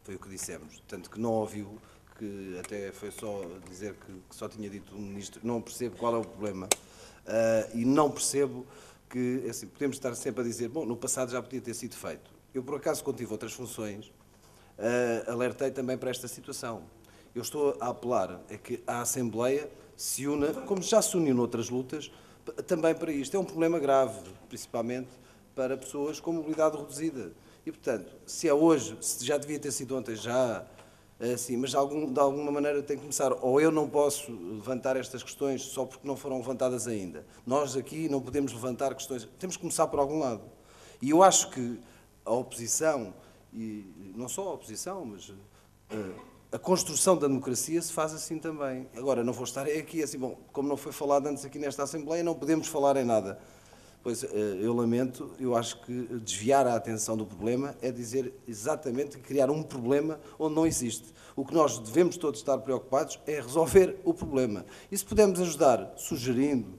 foi o que dissemos. Tanto que não ouviu, que até foi só dizer que só tinha dito o Ministro, não percebo qual é o problema. E não percebo que, assim, podemos estar sempre a dizer, bom, no passado já podia ter sido feito. Eu, por acaso, quando tive outras funções, alertei também para esta situação. Eu estou a apelar a que a Assembleia se una, como já se uniu noutras lutas, também para isto. É um problema grave, principalmente para pessoas com mobilidade reduzida. E, portanto, se é hoje, se já devia ter sido ontem, já, assim, mas de alguma maneira tem que começar. Ou eu não posso levantar estas questões só porque não foram levantadas ainda. Nós aqui não podemos levantar questões, temos que começar por algum lado. E eu acho que a oposição, e não só a oposição, mas a construção da democracia se faz assim também. Agora, não vou estar aqui assim, bom, como não foi falado antes aqui nesta Assembleia, não podemos falar em nada. Pois, eu lamento, eu acho que desviar a atenção do problema é dizer exatamente criar um problema onde não existe. O que nós devemos todos estar preocupados é resolver o problema. E se pudermos ajudar, sugerindo,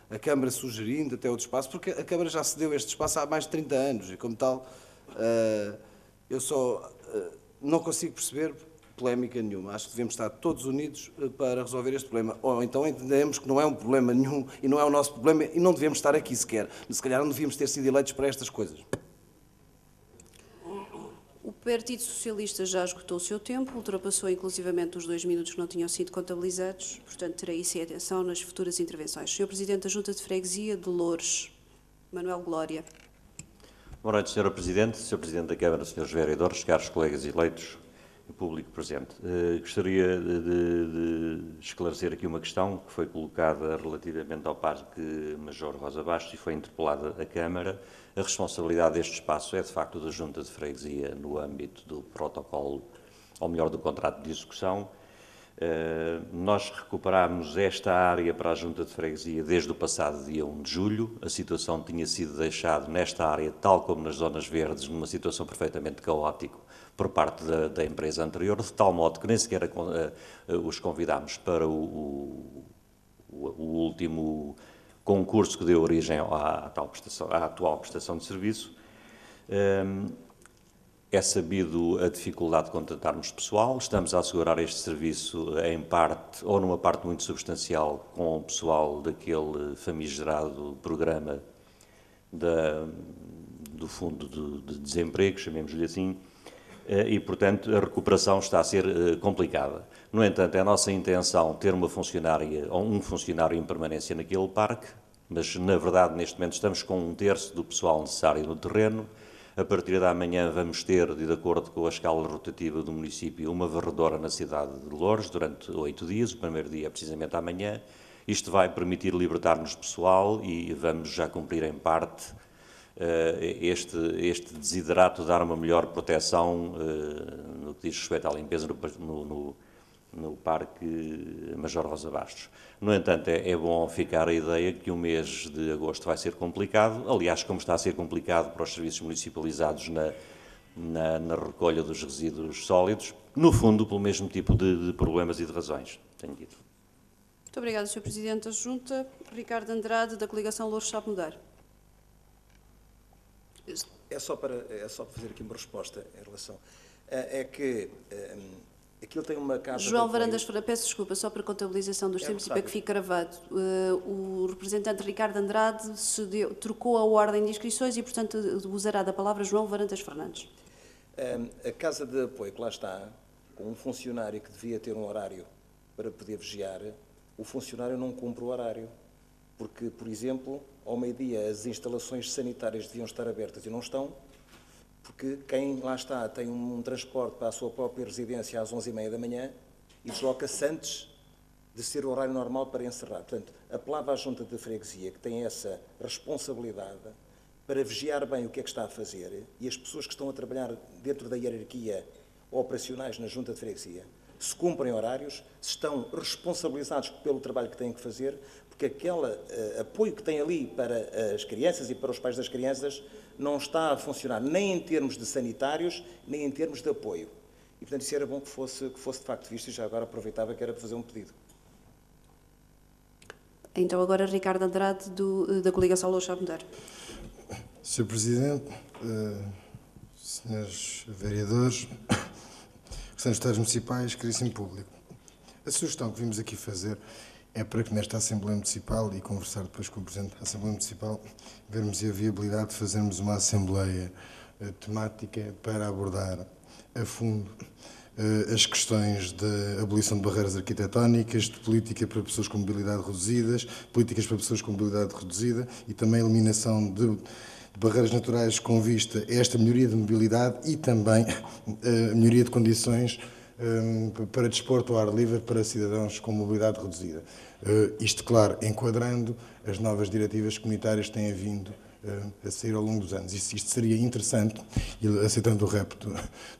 a Câmara sugerindo até outro espaço, porque a Câmara já cedeu este espaço há mais de 30 anos e, como tal, eu só não consigo perceber polémica nenhuma. Acho que devemos estar todos unidos para resolver este problema. Ou então entendemos que não é um problema nenhum e não é o nosso problema e não devemos estar aqui sequer. Se calhar não devíamos ter sido eleitos para estas coisas. O Partido Socialista já esgotou o seu tempo, ultrapassou inclusivamente os 2 minutos que não tinham sido contabilizados, portanto terei isso em atenção nas futuras intervenções. Sr. Presidente da Junta de Freguesia de Loures, Manuel Glória. Boa noite, Sr. Presidente, Sr. Presidente da Câmara, Srs. Vereadores, caros colegas eleitos e público presente. Gostaria de esclarecer aqui uma questão que foi colocada relativamente ao Parque Major Rosa Bastos e foi interpelada à Câmara. A responsabilidade deste espaço é, de facto, da Junta de Freguesia no âmbito do protocolo, ou melhor, do contrato de execução. Nós recuperámos esta área para a Junta de Freguesia desde o passado dia 1 de julho. A situação tinha sido deixada nesta área, tal como nas zonas verdes, numa situação perfeitamente caótica por parte da empresa anterior, de tal modo que nem sequer os convidámos para o último concurso que deu origem à atual prestação de serviço. É sabido a dificuldade de contratarmos pessoal, estamos a assegurar este serviço em parte, ou numa parte muito substancial, com o pessoal daquele famigerado programa do Fundo de Desemprego, chamemos-lhe assim, e, portanto, a recuperação está a ser complicada. No entanto, é a nossa intenção ter uma funcionária ou um funcionário em permanência naquele parque, mas, na verdade, neste momento estamos com 1/3 do pessoal necessário no terreno. A partir da manhã vamos ter, de acordo com a escala rotativa do município, uma varredora na cidade de Loures durante 8 dias, o primeiro dia é precisamente amanhã. Isto vai permitir libertar-nos pessoal e vamos já cumprir em parte este desiderato de dar uma melhor proteção no que diz respeito à limpeza no Parque Major Rosa Bastos. No entanto, é bom ficar a ideia que o mês de agosto vai ser complicado, aliás, como está a ser complicado para os serviços municipalizados na recolha dos resíduos sólidos, no fundo, pelo mesmo tipo de problemas e de razões. Tenho dito. Muito obrigada, Sr. Presidente da Junta. Ricardo Andrade, da coligação Loures Sabe Mudar. É só para fazer aqui uma resposta em relação. É que aquilo tem uma casa... João Varandas Fernandes, peço desculpa, só para contabilização dos tempos e para que fique gravado. O representante Ricardo Andrade trocou a ordem de inscrições e, portanto, usará da palavra João Varandas Fernandes. A casa de apoio que lá está, com um funcionário que devia ter um horário para poder vigiar, o funcionário não cumpre o horário. Porque, por exemplo, ao meio-dia as instalações sanitárias deviam estar abertas e não estão, porque quem lá está tem um transporte para a sua própria residência às 11h30 da manhã e desloca-se antes de ser o horário normal para encerrar. Portanto, apelava à Junta de Freguesia, que tem essa responsabilidade, para vigiar bem o que é que está a fazer, e as pessoas que estão a trabalhar dentro da hierarquia operacionais na Junta de Freguesia, se cumprem horários, se estão responsabilizados pelo trabalho que têm que fazer, porque aquele apoio que tem ali para as crianças e para os pais das crianças não está a funcionar nem em termos de sanitários, nem em termos de apoio. E, portanto, isso era bom que fosse de facto visto, e já agora aproveitava que era para fazer um pedido. Então, agora, Ricardo Andrade, da coligação Louça Monteiro. Sr. Presidente, senhores vereadores, secretários municipais, caríssimo público, a sugestão que vimos aqui fazer é para que nesta Assembleia Municipal, e conversar depois com o Presidente da Assembleia Municipal, vermos a viabilidade de fazermos uma Assembleia temática para abordar a fundo as questões de abolição de barreiras arquitetónicas, de política para pessoas com mobilidade reduzidas, políticas para pessoas com mobilidade reduzida e também a eliminação de barreiras naturais com vista a esta melhoria de mobilidade e também a melhoria de condições para desporto ao ar livre para cidadãos com mobilidade reduzida. Isto, claro, enquadrando as novas diretivas comunitárias que têm vindo a sair ao longo dos anos. Isto seria interessante, aceitando o repto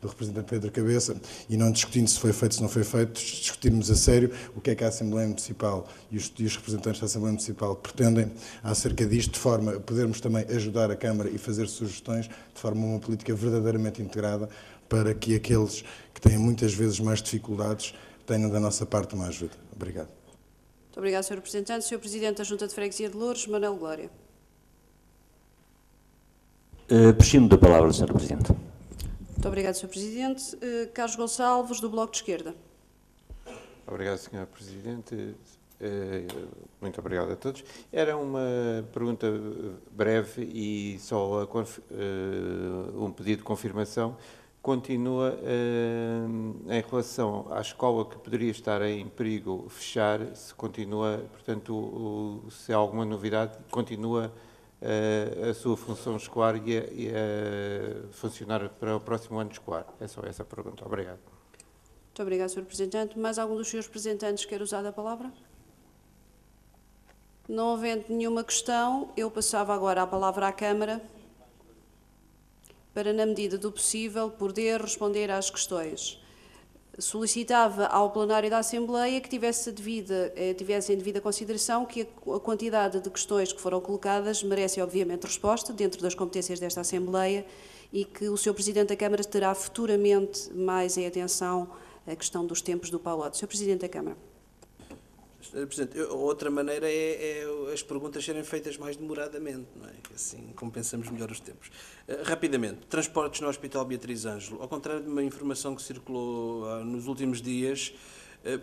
do representante Pedro Cabeça, e não discutindo se foi feito, se não foi feito, discutirmos a sério o que é que a Assembleia Municipal e os representantes da Assembleia Municipal pretendem acerca disto, de forma a podermos também ajudar a Câmara e fazer sugestões, de forma a uma política verdadeiramente integrada, para que aqueles que têm muitas vezes mais dificuldades tenham da nossa parte uma ajuda. Obrigado. Muito obrigado, Sr. Representante. Sr. Presidente da Junta de Freguesia de Loures, Manuel Glória. Prescindo da palavra, Sr. Presidente. Muito obrigado, Sr. Presidente. Carlos Gonçalves, do Bloco de Esquerda. Obrigado, Sr. Presidente. Muito obrigado a todos. Era uma pergunta breve e só um pedido de confirmação. Continua em relação à escola que poderia estar em perigo fechar, se continua, portanto, se há alguma novidade, continua a sua função escolar e a funcionar para o próximo ano escolar. É só essa a pergunta. Obrigado. Muito obrigado, Sr. Representante. Mais algum dos senhores representantes quer usar a palavra? Não havendo nenhuma questão, eu passava agora a palavra à Câmara para, na medida do possível, poder responder às questões. Solicitava ao plenário da Assembleia que tivesse em devida consideração que a quantidade de questões que foram colocadas merece, obviamente, resposta dentro das competências desta Assembleia e que o Sr. Presidente da Câmara terá futuramente mais em atenção a questão dos tempos do PAOD. Sr. Presidente da Câmara. Sr. Presidente, outra maneira é as perguntas serem feitas mais demoradamente, não é? Assim compensamos melhor os tempos. Rapidamente, transportes no Hospital Beatriz Ângelo. Ao contrário de uma informação que circulou nos últimos dias,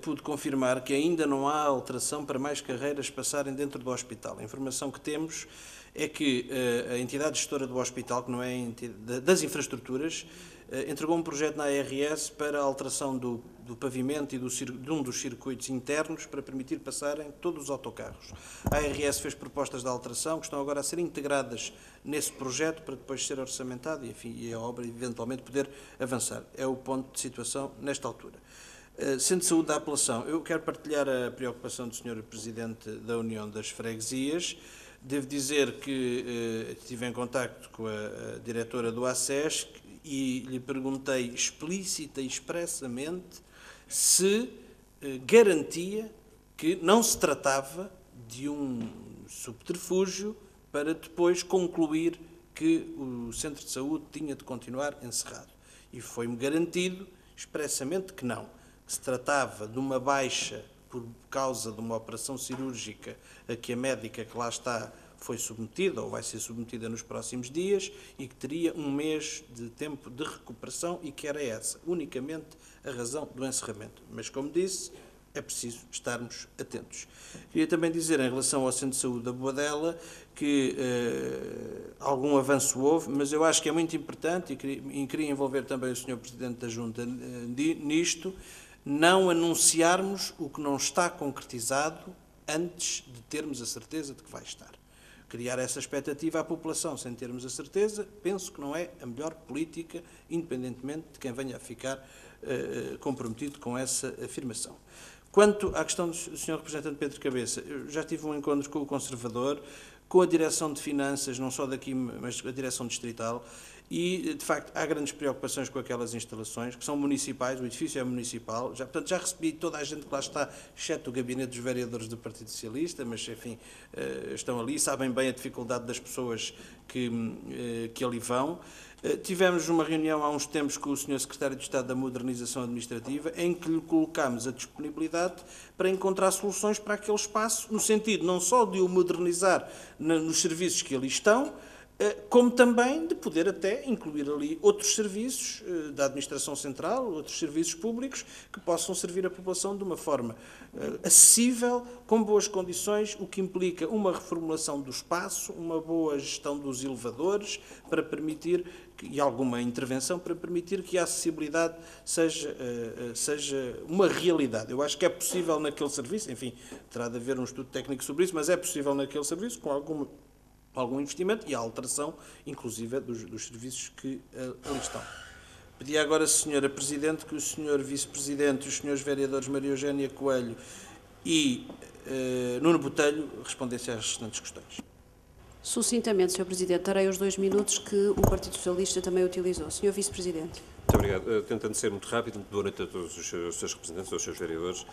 pude confirmar que ainda não há alteração para mais carreiras passarem dentro do hospital. A informação que temos é que a entidade gestora do hospital, que não é das infraestruturas, entregou um projeto na ARS para a alteração do pavimento e de um dos circuitos internos para permitir passarem todos os autocarros. A ARS fez propostas de alteração que estão agora a ser integradas nesse projeto para depois ser orçamentado e, enfim, e a obra eventualmente poder avançar. É o ponto de situação nesta altura. Centro de Saúde da Apelação. Eu quero partilhar a preocupação do Sr. Presidente da União das Freguesias. Devo dizer que estive em contacto com a diretora do ACES e lhe perguntei explícita e expressamente se garantia que não se tratava de um subterfúgio para depois concluir que o centro de saúde tinha de continuar encerrado. E foi-me garantido expressamente que não, que se tratava de uma baixa por causa de uma operação cirúrgica a que a médica que lá está foi submetida ou vai ser submetida nos próximos dias e que teria um mês de tempo de recuperação e que era essa, unicamente, a razão do encerramento. Mas, como disse, é preciso estarmos atentos. Queria também dizer, em relação ao Centro de Saúde da Boadela, que algum avanço houve, mas eu acho que é muito importante, e queria envolver também o Sr. Presidente da Junta nisto, não anunciarmos o que não está concretizado antes de termos a certeza de que vai estar. Criar essa expectativa à população sem termos a certeza, penso que não é a melhor política, independentemente de quem venha a ficar comprometido com essa afirmação. Quanto à questão do Sr. Representante Pedro Cabeça, eu já tive um encontro com o Conservador, com a Direção de Finanças, não só daqui, mas a Direção Distrital, e, de facto, há grandes preocupações com aquelas instalações, que são municipais, o edifício é municipal, portanto, já recebi toda a gente que lá está, exceto o gabinete dos vereadores do Partido Socialista, mas, enfim, estão ali, sabem bem a dificuldade das pessoas que ali vão. Tivemos uma reunião há uns tempos com o Sr. Secretário de Estado da Modernização Administrativa, em que lhe colocámos a disponibilidade para encontrar soluções para aquele espaço, no sentido não só de o modernizar nos serviços que ali estão, como também de poder até incluir ali outros serviços da Administração Central, outros serviços públicos que possam servir a população de uma forma acessível, com boas condições, o que implica uma reformulação do espaço, uma boa gestão dos elevadores, para permitir, e alguma intervenção para permitir que a acessibilidade seja uma realidade. Eu acho que é possível naquele serviço, enfim, terá de haver um estudo técnico sobre isso, mas é possível naquele serviço com algum investimento e a alteração, inclusive, dos serviços que ali estão. Pedi agora, Sra. Presidente, que o Sr. Vice-Presidente e os Srs. Vereadores Maria Eugénia Coelho e Nuno Botelho respondessem às restantes questões. Sucintamente, Sr. Presidente, darei os 2 minutos que o Partido Socialista também utilizou. Sr. Vice-Presidente. Muito obrigado. Tentando ser muito rápido, boa noite a todos os seus representantes, aos seus vereadores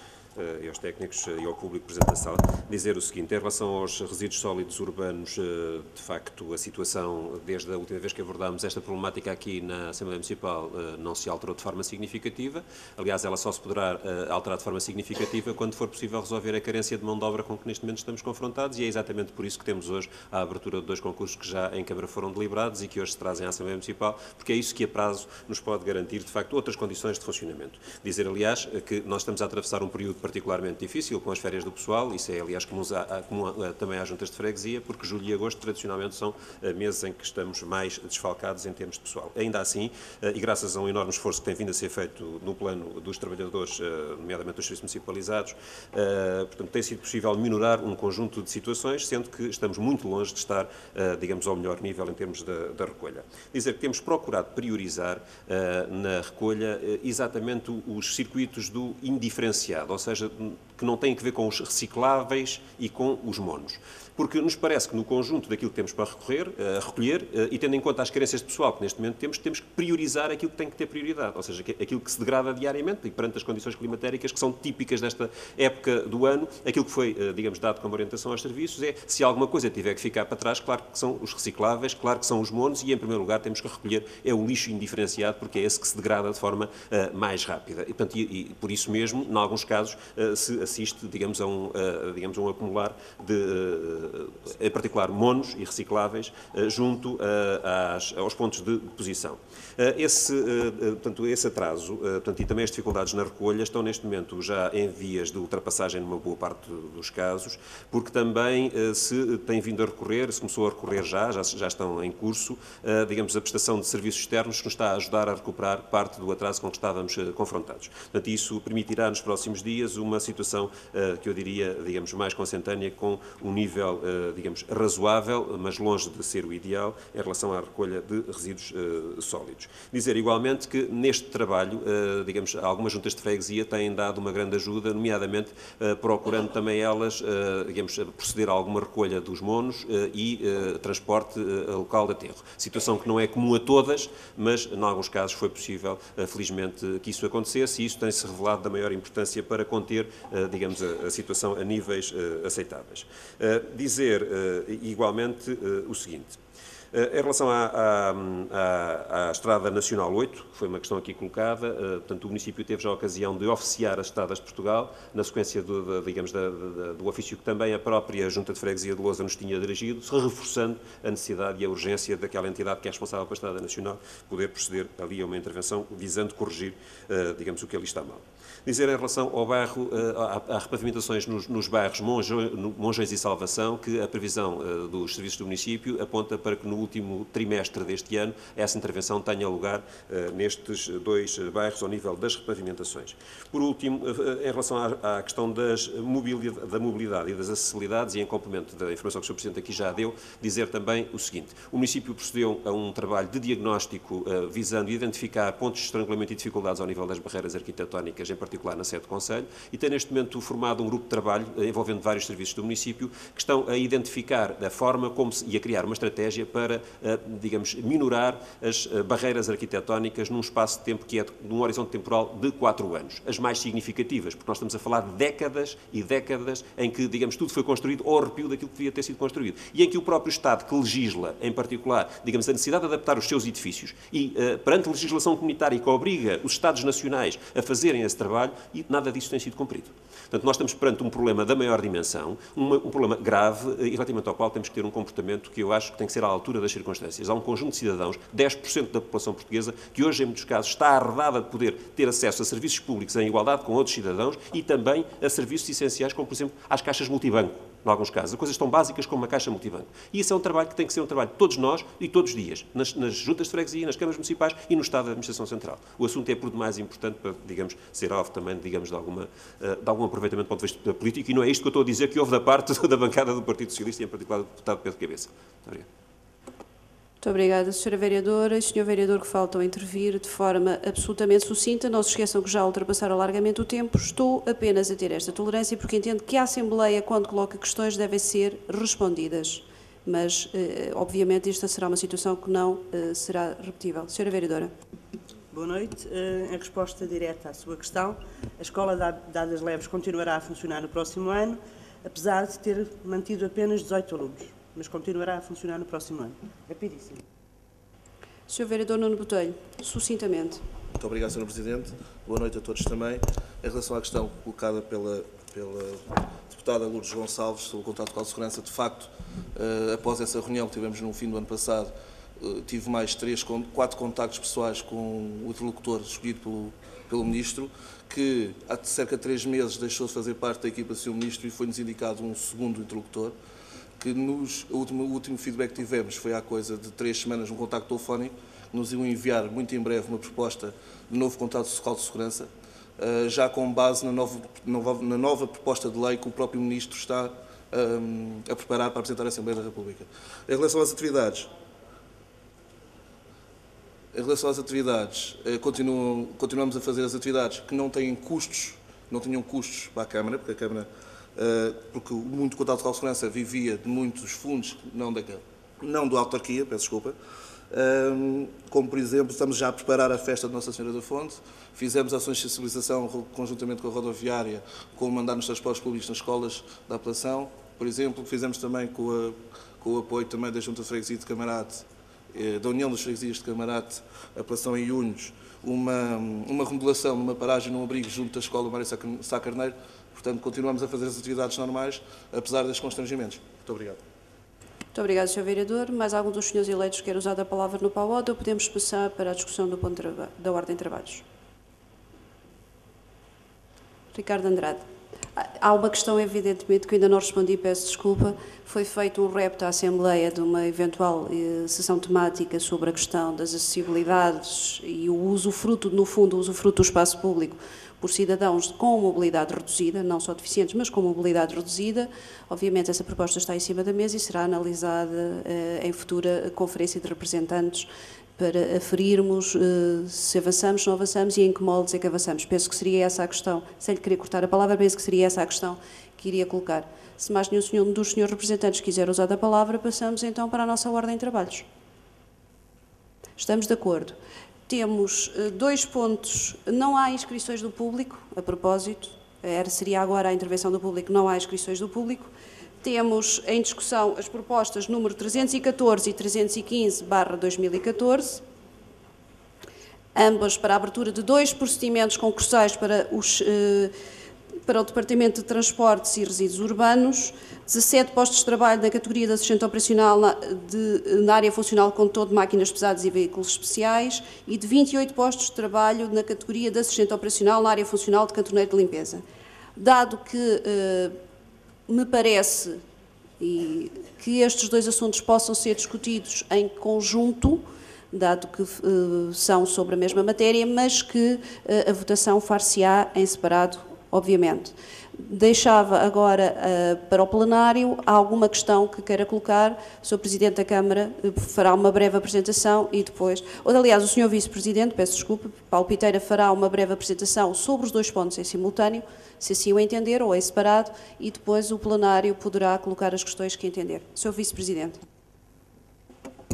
e aos técnicos e ao público presente na sala. Dizer o seguinte, em relação aos resíduos sólidos urbanos, de facto, a situação, desde a última vez que abordámos esta problemática aqui na Assembleia Municipal, não se alterou de forma significativa. Aliás, ela só se poderá alterar de forma significativa quando for possível resolver a carência de mão de obra com que neste momento estamos confrontados, e é exatamente por isso que temos hoje a abertura de 2 concursos que já em Câmara foram deliberados e que hoje se trazem à Assembleia Municipal, porque é isso que a prazo nos pode garantir, de facto, outras condições de funcionamento. Dizer, aliás, que nós estamos a atravessar um período particularmente difícil com as férias do pessoal, isso é, aliás, comum também às juntas de freguesia, porque julho e agosto, tradicionalmente, são meses em que estamos mais desfalcados em termos de pessoal. Ainda assim, e graças a um enorme esforço que tem vindo a ser feito no plano dos trabalhadores, nomeadamente dos serviços municipalizados, portanto, tem sido possível minorar um conjunto de situações, sendo que estamos muito longe de estar, digamos, ao melhor nível em termos da recolha. Dizer que temos procurado priorizar na recolha exatamente os circuitos do indiferenciado, ou seja, que não têm que ver com os recicláveis e com os monos. Porque nos parece que no conjunto daquilo que temos para recolher, e tendo em conta as carências de pessoal que neste momento temos que priorizar aquilo que tem que ter prioridade, ou seja, aquilo que se degrada diariamente e perante as condições climatéricas que são típicas desta época do ano, aquilo que foi, digamos, dado como orientação aos serviços é, se alguma coisa tiver que ficar para trás, claro que são os recicláveis, claro que são os monos, e em primeiro lugar temos que recolher o lixo indiferenciado, porque é esse que se degrada de forma mais rápida. E, portanto, por isso mesmo, em alguns casos, se assiste, digamos, a um acumular de, em particular, monos e recicláveis junto aos pontos de deposição. Esse atraso, e também as dificuldades na recolha estão neste momento já em vias de ultrapassagem numa boa parte dos casos, porque também se tem vindo a recorrer, se começou a recorrer já estão em curso, digamos, a prestação de serviços externos que nos está a ajudar a recuperar parte do atraso com que estávamos confrontados. Portanto, isso permitirá nos próximos dias uma situação que eu diria, digamos, mais consentânea, com um nível, digamos, razoável, mas longe de ser o ideal, em relação à recolha de resíduos sólidos. Dizer igualmente que neste trabalho, digamos, algumas juntas de freguesia têm dado uma grande ajuda, nomeadamente procurando também elas, digamos, proceder a alguma recolha dos monos e transporte local de aterro. Situação que não é comum a todas, mas em alguns casos foi possível, felizmente, que isso acontecesse, e isso tem-se revelado da maior importância para conter, digamos, a situação a níveis aceitáveis. Dizer igualmente o seguinte. Em relação à Estrada Nacional 8, foi uma questão aqui colocada, portanto, o município teve já a ocasião de oficiar as estradas de Portugal, na sequência do ofício que também a própria Junta de Freguesia de Lousa nos tinha dirigido, reforçando a necessidade e a urgência daquela entidade que é responsável pela Estrada Nacional poder proceder ali a uma intervenção visando corrigir, digamos, o que ali está mal. Dizer em relação ao bairro, há repavimentações nos bairros Monjões e Salvação, que a previsão dos serviços do município aponta para que no último trimestre deste ano, essa intervenção tenha lugar nestes 2 bairros ao nível das repavimentações. Por último, em relação à questão da mobilidade e das acessibilidades, e em complemento da informação que o Sr. Presidente aqui já deu, dizer também o seguinte: o município procedeu a um trabalho de diagnóstico visando identificar pontos de estrangulamento e dificuldades ao nível das barreiras arquitetónicas, em particular na sede do Conselho, e tem neste momento formado um grupo de trabalho envolvendo vários serviços do município que estão a identificar a forma como e a criar uma estratégia para, digamos, minorar as barreiras arquitetónicas num espaço de tempo que é num horizonte temporal de 4 anos. As mais significativas, porque nós estamos a falar de décadas e décadas em que, digamos, tudo foi construído ao arrepio daquilo que devia ter sido construído. E em que o próprio Estado que legisla, em particular, digamos, a necessidade de adaptar os seus edifícios e, perante a legislação comunitária que obriga os Estados nacionais a fazerem esse trabalho, e nada disso tem sido cumprido. Portanto, nós estamos perante um problema da maior dimensão, um problema grave, e relativamente ao qual temos que ter um comportamento que eu acho que tem que ser à altura das circunstâncias. Há um conjunto de cidadãos, 10% da população portuguesa, que hoje, em muitos casos, está arredada de poder ter acesso a serviços públicos em igualdade com outros cidadãos e também a serviços essenciais, como, por exemplo, às caixas multibanco, em alguns casos, a coisas tão básicas como uma caixa multibanco. E isso é um trabalho que tem que ser um trabalho de todos nós e todos os dias, nas juntas de freguesia, nas câmaras municipais e no Estado da Administração Central. O assunto é por demais importante para, digamos, ser alvo também, digamos, de algum aproveitamento do ponto de vista político, e não é isto que eu estou a dizer que houve da parte da bancada do Partido Socialista e, em particular, do deputado Pedro Cabeça. Muito obrigado. Muito obrigada, Sra. Vereadora. E Sr. Vereador que faltam a intervir de forma absolutamente sucinta. Não se esqueçam que já ultrapassaram largamente o tempo. Estou apenas a ter esta tolerância porque entendo que a Assembleia, quando coloca questões, devem ser respondidas. Mas, obviamente, esta será uma situação que não será repetível. Sra. Vereadora. Boa noite. Em resposta direta à sua questão, a Escola Dadas Leves continuará a funcionar no próximo ano, apesar de ter mantido apenas 18 alunos. Mas continuará a funcionar no próximo ano. Rapidíssimo. Sr. Vereador Nuno Botelho, sucintamente. Muito obrigado, Sr. Presidente. Boa noite a todos também. Em relação à questão colocada pela deputada Lourdes Gonçalves sobre o contrato de segurança, de facto, após essa reunião que tivemos no fim do ano passado, tive mais 4 contactos pessoais com o interlocutor escolhido pelo Ministro, que há cerca de 3 meses deixou de fazer parte da equipa do Sr. Ministro e foi-nos indicado um segundo interlocutor, que o último feedback que tivemos foi há coisa de 3 semanas, um contacto telefónico, que nos iam enviar muito em breve uma proposta de novo contrato social de segurança, já com base na nova proposta de lei que o próprio Ministro está a preparar para apresentar à Assembleia da República. Em relação às atividades, continuamos a fazer as atividades que não têm custos, não tinham custos para a Câmara, porque a Câmara, porque muito contrato de segurança vivia de muitos fundos, não da autarquia, peço desculpa, como por exemplo, estamos já a preparar a festa de Nossa Senhora da Fonte, fizemos ações de sensibilização conjuntamente com a rodoviária, com o mandar nos transportes públicos nas escolas da apelação, por exemplo, fizemos também com o apoio também da Junta de Freguesia de Camarate, da União dos Freguesias de Camarate, apelação em Unhos, uma remodelação numa paragem num abrigo junto da Escola Mário Sá Carneiro. Portanto, continuamos a fazer as atividades normais, apesar dos constrangimentos. Muito obrigado. Muito obrigado, Sr. Vereador. Mais algum dos senhores eleitos quer usar a palavra no PAOD ou podemos passar para a discussão do ponto da ordem de trabalhos? Ricardo Andrade. Há uma questão, evidentemente, que ainda não respondi, peço desculpa. Foi feito um repto à Assembleia de uma eventual sessão temática sobre a questão das acessibilidades e o usufruto, no fundo, o usufruto do espaço público por cidadãos com mobilidade reduzida, não só deficientes, mas com mobilidade reduzida. Obviamente, essa proposta está em cima da mesa e será analisada em futura conferência de representantes para aferirmos se avançamos, se não avançamos e em que moldes é que avançamos. Penso que seria essa a questão, sem lhe querer cortar a palavra, penso que seria essa a questão que iria colocar. Se mais nenhum dos senhores representantes quiser usar a palavra, passamos então para a nossa ordem de trabalhos. Estamos de acordo. Temos 2 pontos. Não há inscrições do público, a propósito. Seria agora a intervenção do público, não há inscrições do público. Temos em discussão as propostas número 314 e 315/2014, ambas para a abertura de 2 procedimentos concursais para o Departamento de Transportes e Resíduos Urbanos, 17 postos de trabalho na categoria de assistente operacional na área funcional condutor de máquinas pesadas e veículos especiais e de 28 postos de trabalho na categoria de assistente operacional na área funcional de cantoneiro de limpeza. Dado que me parece e que estes dois assuntos possam ser discutidos em conjunto, dado que são sobre a mesma matéria, mas que a votação far-se-á em separado, obviamente. Deixava agora para o plenário alguma questão que queira colocar. O Sr. Presidente da Câmara fará uma breve apresentação e depois... Aliás, o Sr. Vice-Presidente, peço desculpa, Paulo Piteira, fará uma breve apresentação sobre os dois pontos em simultâneo, se assim o entender, ou em separado, e depois o plenário poderá colocar as questões que entender. Sr. Vice-Presidente.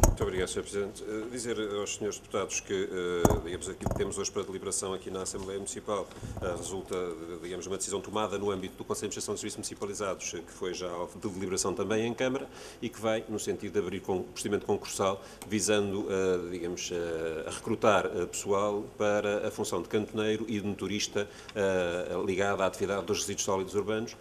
Muito obrigado, Sr. Presidente. Dizer aos senhores deputados que, digamos, aquilo que temos hoje para deliberação aqui na Assembleia Municipal resulta, digamos, de uma decisão tomada no âmbito do Conselho de Administração de Serviços Municipalizados, que foi já de deliberação também em Câmara, e que vai no sentido de abrir um procedimento concursal visando, digamos, a recrutar pessoal para a função de cantoneiro e de motorista ligada à atividade dos resíduos sólidos urbanos,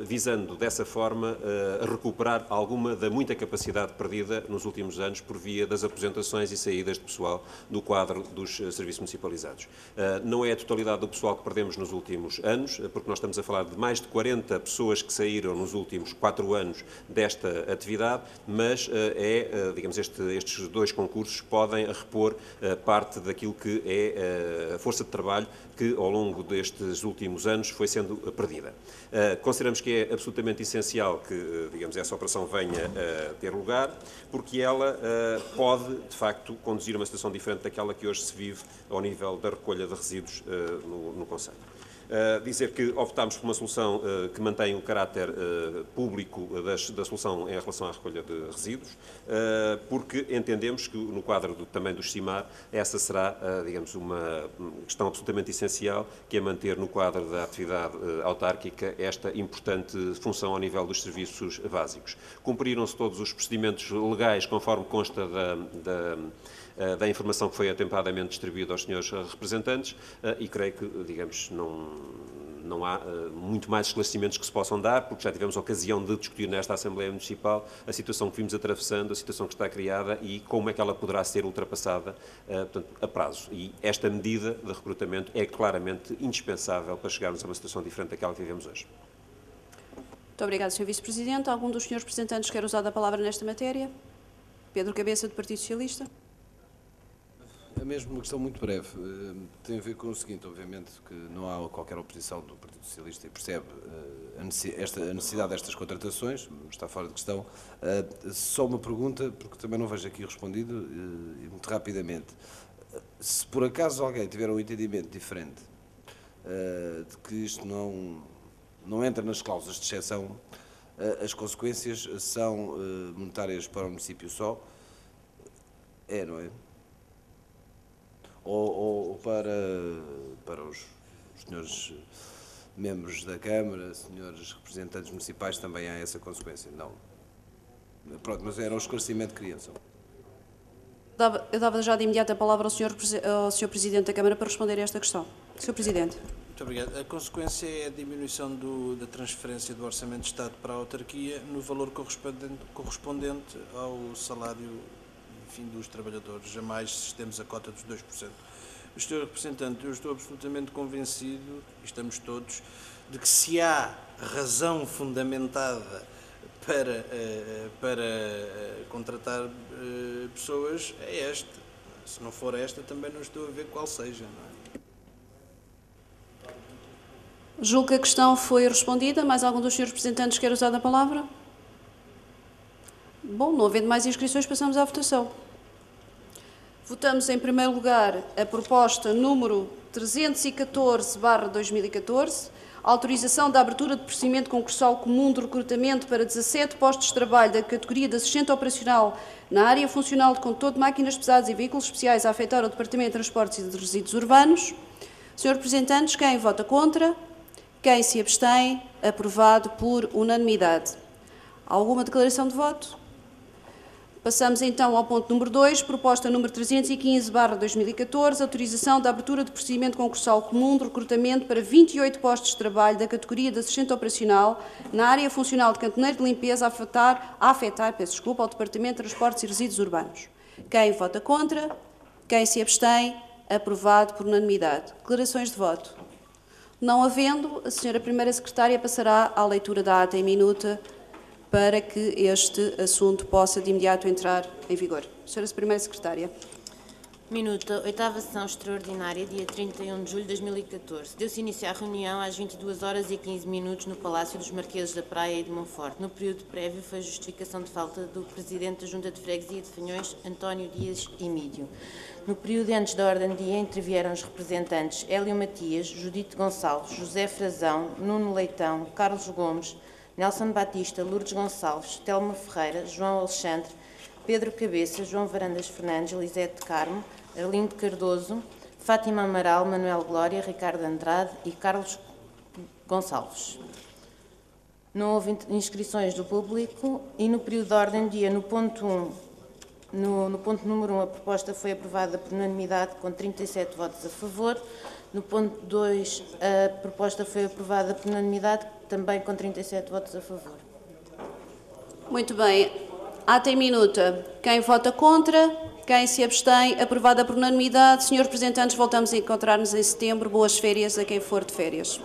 visando dessa forma recuperar alguma da muita capacidade perdida nos últimos anos por via das aposentações e saídas de pessoal do quadro dos serviços municipalizados. Não é a totalidade do pessoal que perdemos nos últimos anos, porque nós estamos a falar de mais de 40 pessoas que saíram nos últimos 4 anos desta atividade, mas digamos, estes dois concursos podem repor parte daquilo que é a força de trabalho que ao longo destes últimos anos foi sendo perdida. Consideramos que é absolutamente essencial que, digamos, essa operação venha a ter lugar, porque ela pode, de facto, conduzir a uma situação diferente daquela que hoje se vive ao nível da recolha de resíduos no concelho. Dizer que optámos por uma solução que mantém o caráter público da solução em relação à recolha de resíduos, porque entendemos que no quadro também do CIMAR essa será, digamos, uma questão absolutamente essencial, que é manter no quadro da atividade autárquica esta importante função ao nível dos serviços básicos. Cumpriram-se todos os procedimentos legais conforme consta da informação que foi atempadamente distribuída aos senhores representantes e creio que, digamos, não há muito mais esclarecimentos que se possam dar, porque já tivemos a ocasião de discutir nesta Assembleia Municipal a situação que vimos atravessando, a situação que está criada e como é que ela poderá ser ultrapassada, portanto, a prazo. E esta medida de recrutamento é claramente indispensável para chegarmos a uma situação diferente daquela que vivemos hoje. Muito obrigado, Sr. Vice-Presidente. Algum dos senhores representantes quer usar a palavra nesta matéria? Pedro Cabeça, do Partido Socialista. É mesmo uma questão muito breve. Tem a ver com o seguinte, obviamente, que não há qualquer oposição do Partido Socialista e percebe a necessidade destas contratações, está fora de questão. Só uma pergunta, porque também não vejo aqui respondido, e muito rapidamente. Se por acaso alguém tiver um entendimento diferente de que isto não entra nas cláusulas de exceção, as consequências são monetárias para o município só? Não é? Ou para os senhores membros da Câmara, senhores representantes municipais, também há essa consequência? Não. Pronto, mas era um esclarecimento que queriam. Eu dava já de imediato a palavra ao Sr. Presidente da Câmara para responder a esta questão. Sr. Presidente. Muito obrigado. A consequência é a diminuição da transferência do Orçamento de Estado para a autarquia no valor correspondente ao salário, enfim, dos trabalhadores. Jamais temos a cota dos 2%. O Sr. Representante, eu estou absolutamente convencido, e estamos todos, de que se há razão fundamentada para contratar pessoas, é esta. Se não for esta, também não estou a ver qual seja, não é? Julgo que a questão foi respondida. Mais algum dos senhores representantes quer usar a palavra? Bom, não havendo mais inscrições, passamos à votação. Votamos em primeiro lugar a proposta número 314/2014, autorização da abertura de procedimento concursal comum de recrutamento para 17 postos de trabalho da categoria de assistente operacional na área funcional de condutor de máquinas pesadas e veículos especiais a afetar o Departamento de Transportes e de Resíduos Urbanos. Senhores representantes, quem vota contra? Quem se abstém? Aprovado por unanimidade. Alguma declaração de voto? Passamos então ao ponto número 2, proposta número 315/2014, autorização da abertura de procedimento concursal comum de recrutamento para 28 postos de trabalho da categoria de assistente operacional na área funcional de cantoneiro de limpeza a afetar, ao Departamento de Transportes e Resíduos Urbanos. Quem vota contra? Quem se abstém? Aprovado por unanimidade. Declarações de voto. Não havendo, a Sra. Primeira Secretária passará à leitura da ata em minuta para que este assunto possa de imediato entrar em vigor. Senhora Primeira Secretária. Minuta, 8ª sessão extraordinária, dia 31 de julho de 2014. Deu-se início à reunião às 22h15 no Palácio dos Marqueses da Praia e de Monforte. No período prévio foi justificação de falta do Presidente da Junta de Freguesia de Fanhões, António Dias Emídio. No período antes da ordem do dia intervieram os representantes Hélio Matias, Judite Gonçalves, José Frazão, Nuno Leitão, Carlos Gomes, Nelson Batista, Lourdes Gonçalves, Telma Ferreira, João Alexandre, Pedro Cabeça, João Varandas Fernandes, Elisete Carmo, Arlindo Cardoso, Fátima Amaral, Manuel Glória, Ricardo Andrade e Carlos Gonçalves. Não houve inscrições do público e no período de ordem do dia, no ponto 1, no ponto número 1, a proposta foi aprovada por unanimidade com 37 votos a favor. No ponto 2, a proposta foi aprovada por unanimidade também com 37 votos a favor. Muito bem. Ata em minuta. Quem vota contra? Quem se abstém? Aprovada por unanimidade. Senhores representantes, voltamos a encontrar-nos em setembro. Boas férias a quem for de férias.